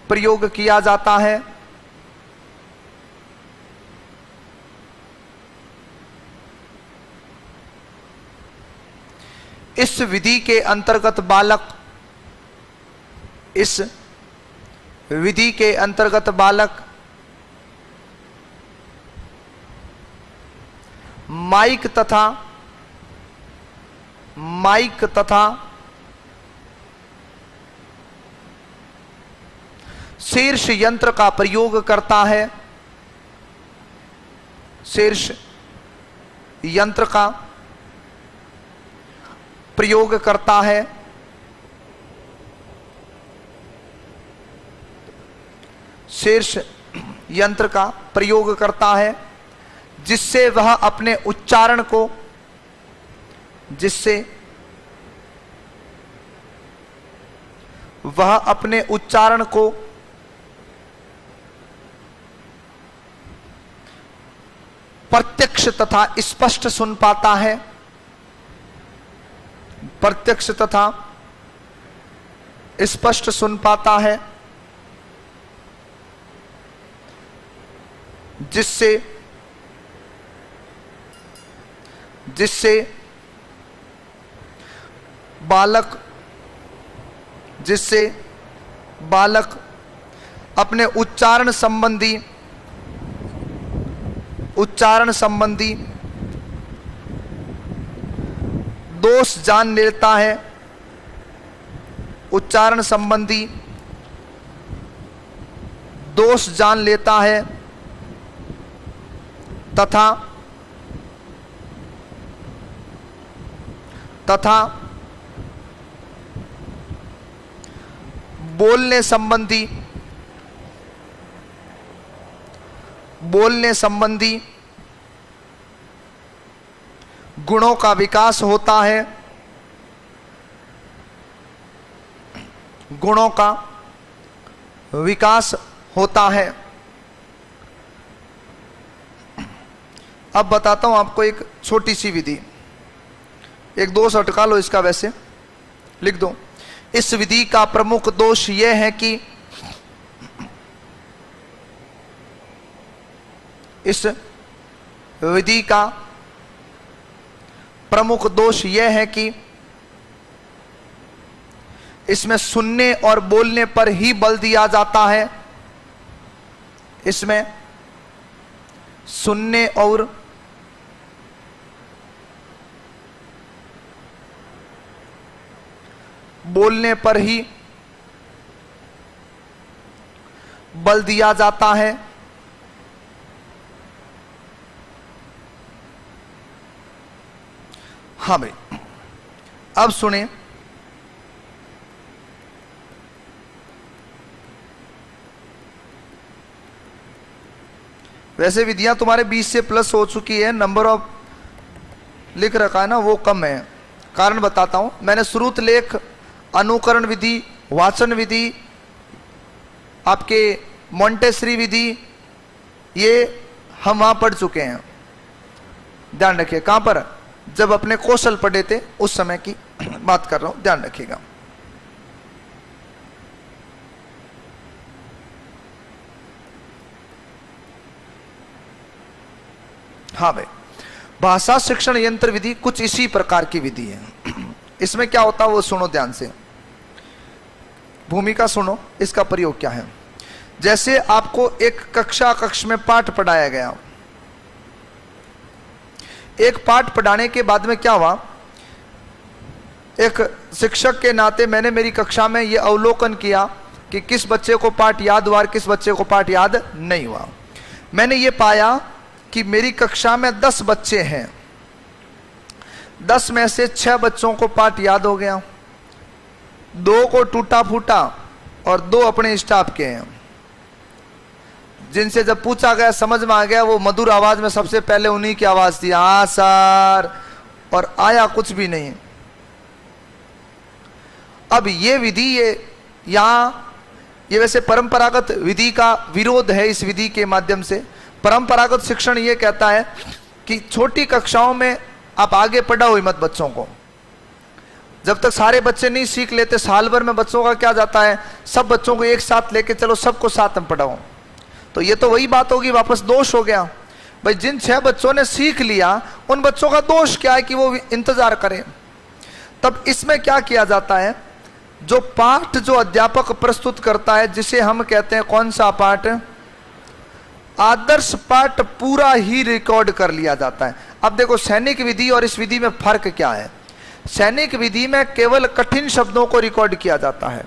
प्रयोग किया जाता है। इस विधि के अंतर्गत बालक माइक तथा शीर्ष यंत्र का प्रयोग करता है, शीर्ष यंत्र का प्रयोग करता है, शीर्ष यंत्र का प्रयोग करता है, जिससे वह अपने उच्चारण को प्रत्यक्ष तथा स्पष्ट सुन पाता है, प्रत्यक्ष तथा स्पष्ट सुन पाता है, जिससे बालक अपने उच्चारण संबंधी दोष जान लेता है, उच्चारण संबंधी दोष जान लेता है, तथा बोलने संबंधी गुणों का विकास होता है, गुणों का विकास होता है। अब बताता हूं आपको एक छोटी सी विधि, एक दोष अटका लो इसका, वैसे लिख दो। इस विधि का प्रमुख दोष यह है कि इस विधि का प्रमुख दोष यह है कि इसमें सुनने और बोलने पर ही बल दिया जाता है, इसमें सुनने और बोलने पर ही बल दिया जाता है। हाँ भाई, अब सुने। वैसे विधियां तुम्हारे 20 से प्लस हो चुकी है, नंबर ऑफ लिख रखा है ना वो कम है। कारण बताता हूं, मैंने श्रुत लेख, अनुकरण विधि, वाचन विधि, आपके मोंटेसरी विधि, ये हम वहां पढ़ चुके हैं। ध्यान रखिए, कहां पर? जब अपने कौशल पढ़े थे उस समय की बात कर रहा हूं, ध्यान रखिएगा। हाँ भाई, भाषा शिक्षण यंत्र विधि कुछ इसी प्रकार की विधि है। इसमें क्या होता है वो सुनो ध्यान से, भूमिका सुनो, इसका प्रयोग क्या है। जैसे आपको एक कक्ष में पाठ पढ़ाया गया, एक पाठ पढ़ाने के बाद में क्या हुआ, एक शिक्षक के नाते मैंने मेरी कक्षा में यह अवलोकन किया कि किस बच्चे को पाठ याद हुआ और किस बच्चे को पाठ याद नहीं हुआ। मैंने ये पाया कि मेरी कक्षा में 10 बच्चे हैं, 10 में से 6 बच्चों को पाठ याद हो गया, 2 को टूटा फूटा और 2 अपने स्टाफ के हैं, जिनसे जब पूछा गया समझ में आ गया, वो मधुर आवाज में सबसे पहले उन्हीं की आवाज थी, हाँ सर, और आया कुछ भी नहीं। अब ये विधि ये वैसे परंपरागत विधि का विरोध है। इस विधि के माध्यम से परंपरागत शिक्षण ये कहता है कि छोटी कक्षाओं में आप आगे पढ़ाओ ही मत बच्चों को, जब तक सारे बच्चे नहीं सीख लेते। साल भर में बच्चों का क्या जाता है, सब बच्चों को एक साथ लेके चलो, सबको साथ में पढ़ाओ। तो ये तो वही बात होगी, वापस दोष हो गया। भाई जिन 6 बच्चों ने सीख लिया, उन बच्चों का दोष क्या है कि वो इंतजार करें। तब इसमें क्या किया जाता है, जो पाठ जो अध्यापक प्रस्तुत करता है, जिसे हम कहते हैं कौन सा पाठ, आदर्श पाठ, पूरा ही रिकॉर्ड कर लिया जाता है। अब देखो सैनिक विधि और इस विधि में फर्क क्या है। सैनिक विधि में केवल कठिन शब्दों को रिकॉर्ड किया जाता है,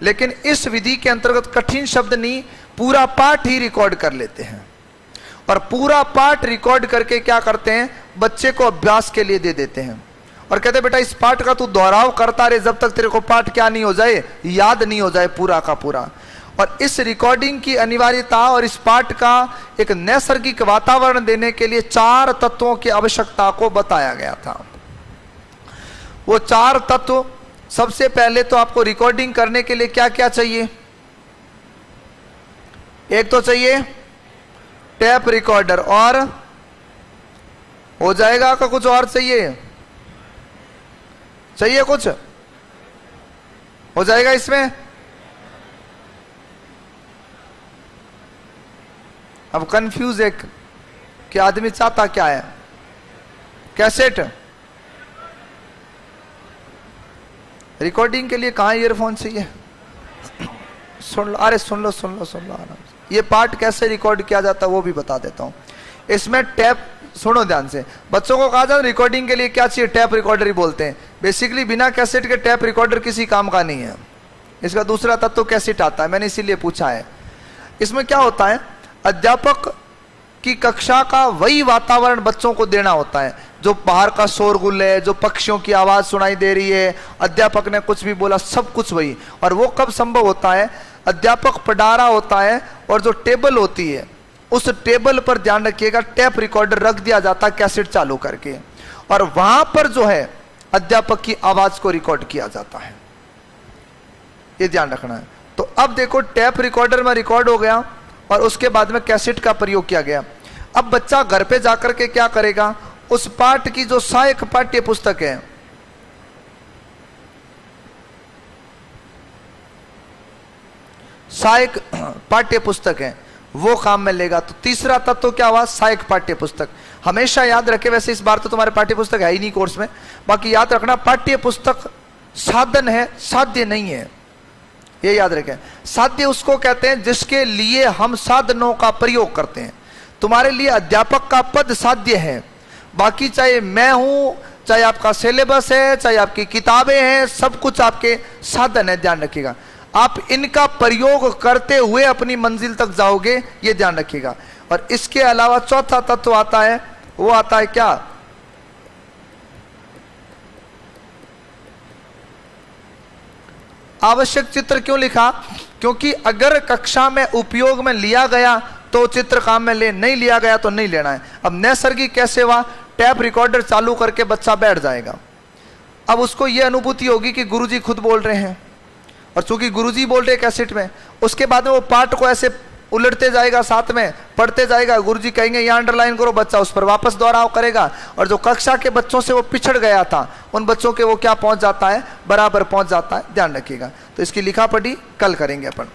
लेकिन इस विधि के अंतर्गत कठिन शब्द नहीं, पूरा पाठ ही रिकॉर्ड कर लेते हैं। और पूरा पाठ रिकॉर्ड करके क्या करते हैं, बच्चे को अभ्यास के लिए दे देते हैं और कहते बेटा इस पाठ का तू दोहराव करता रहे जब तक तेरे को पाठ क्या नहीं हो जाए, याद नहीं हो जाए पूरा का पूरा। और इस रिकॉर्डिंग की अनिवार्यता और इस पाठ का एक नैसर्गिक वातावरण देने के लिए 4 तत्वों की आवश्यकता को बताया गया था। वो 4 तत्व, सबसे पहले तो आपको रिकॉर्डिंग करने के लिए क्या क्या चाहिए, एक तो चाहिए टेप रिकॉर्डर, और हो जाएगा का कुछ और चाहिए कुछ हो जाएगा इसमें। अब कंफ्यूज है कि आदमी चाहता क्या है, कैसेट। रिकॉर्डिंग के लिए कहां ईयरफोन चाहिए, सुन लो, अरे सुन लो आराम से। ये पार्ट कैसे रिकॉर्ड किया जाता है वो भी बता देता हूं। इसमें टैप, सुनो ध्यान से, बच्चों को कहा जाए रिकॉर्डिंग के लिए क्या चाहिए, टैप रिकॉर्डर ही बोलते हैं। बेसिकली बिना कैसेट के टैप रिकॉर्डर किसी काम का नहीं है। इसका दूसरा तत्व कैसेट आता है, मैंने इसीलिए पूछा है। इसमें क्या होता है, अध्यापक की कक्षा का वही वातावरण बच्चों को देना होता है, जो बाहर का शोरगुल है, जो पक्षियों की आवाज सुनाई दे रही है, अध्यापक ने कुछ भी बोला, सब कुछ वही। और वो कब संभव होता है, अध्यापक पढ़ा रहा होता है और जो टेबल होती है उस टेबल पर ध्यान रखिएगा टैप रिकॉर्डर रख दिया जाता है कैसेट चालू करके, और वहां पर जो है अध्यापक की आवाज को रिकॉर्ड किया जाता है। ये ध्यान रखना है। तो अब देखो टैप रिकॉर्डर में रिकॉर्ड हो गया और उसके बाद में कैसेट का प्रयोग किया गया। अब बच्चा घर पे जाकर के क्या करेगा, उस पाठ की जो सहायक पाठ्य पुस्तक है, सहायक पाठ्य पुस्तक है, वो काम में लेगा। तो तीसरा तत्व क्या हुआ, सहायक पाठ्य पुस्तक। हमेशा याद रखे, वैसे इस बार तो तुम्हारे पाठ्य पुस्तक है ही नहीं कोर्स में, बाकी याद रखना पाठ्य पुस्तक साधन है, साध्य नहीं है, ये याद रखें। साध्य उसको कहते हैं जिसके लिए हम साधनों का प्रयोग करते हैं। तुम्हारे लिए अध्यापक का पद साध्य है, बाकी चाहे मैं हूं, चाहे आपका सिलेबस है, चाहे आपकी किताबें हैं, सब कुछ आपके साधन है, ध्यान रखिएगा। आप इनका प्रयोग करते हुए अपनी मंजिल तक जाओगे, ये ध्यान रखिएगा। और इसके अलावा चौथा तत्व आता है, वो आता है क्या, आवश्यक चित्र। क्यों लिखा, क्योंकि अगर कक्षा में उपयोग में लिया गया तो चित्र काम में ले, नहीं लिया गया तो नहीं लेना है। अब नैसर्गिक कैसे हुआ, टैप रिकॉर्डर चालू करके बच्चा बैठ जाएगा। अब उसको यह अनुभूति होगी कि गुरुजी खुद बोल रहे हैं, और चूंकि गुरुजी बोल रहे कैसेट में, उसके बाद में वो पाठ को ऐसे उलटते जाएगा, साथ में पढ़ते जाएगा। गुरुजी कहेंगे यहाँ अंडरलाइन करो, बच्चा उस पर वापस दोहराव करेगा, और जो कक्षा के बच्चों से वो पिछड़ गया था, उन बच्चों के वो क्या पहुंच जाता है, बराबर पहुंच जाता है, ध्यान रखिएगा। तो इसकी लिखा पढ़ी कल करेंगे अपन।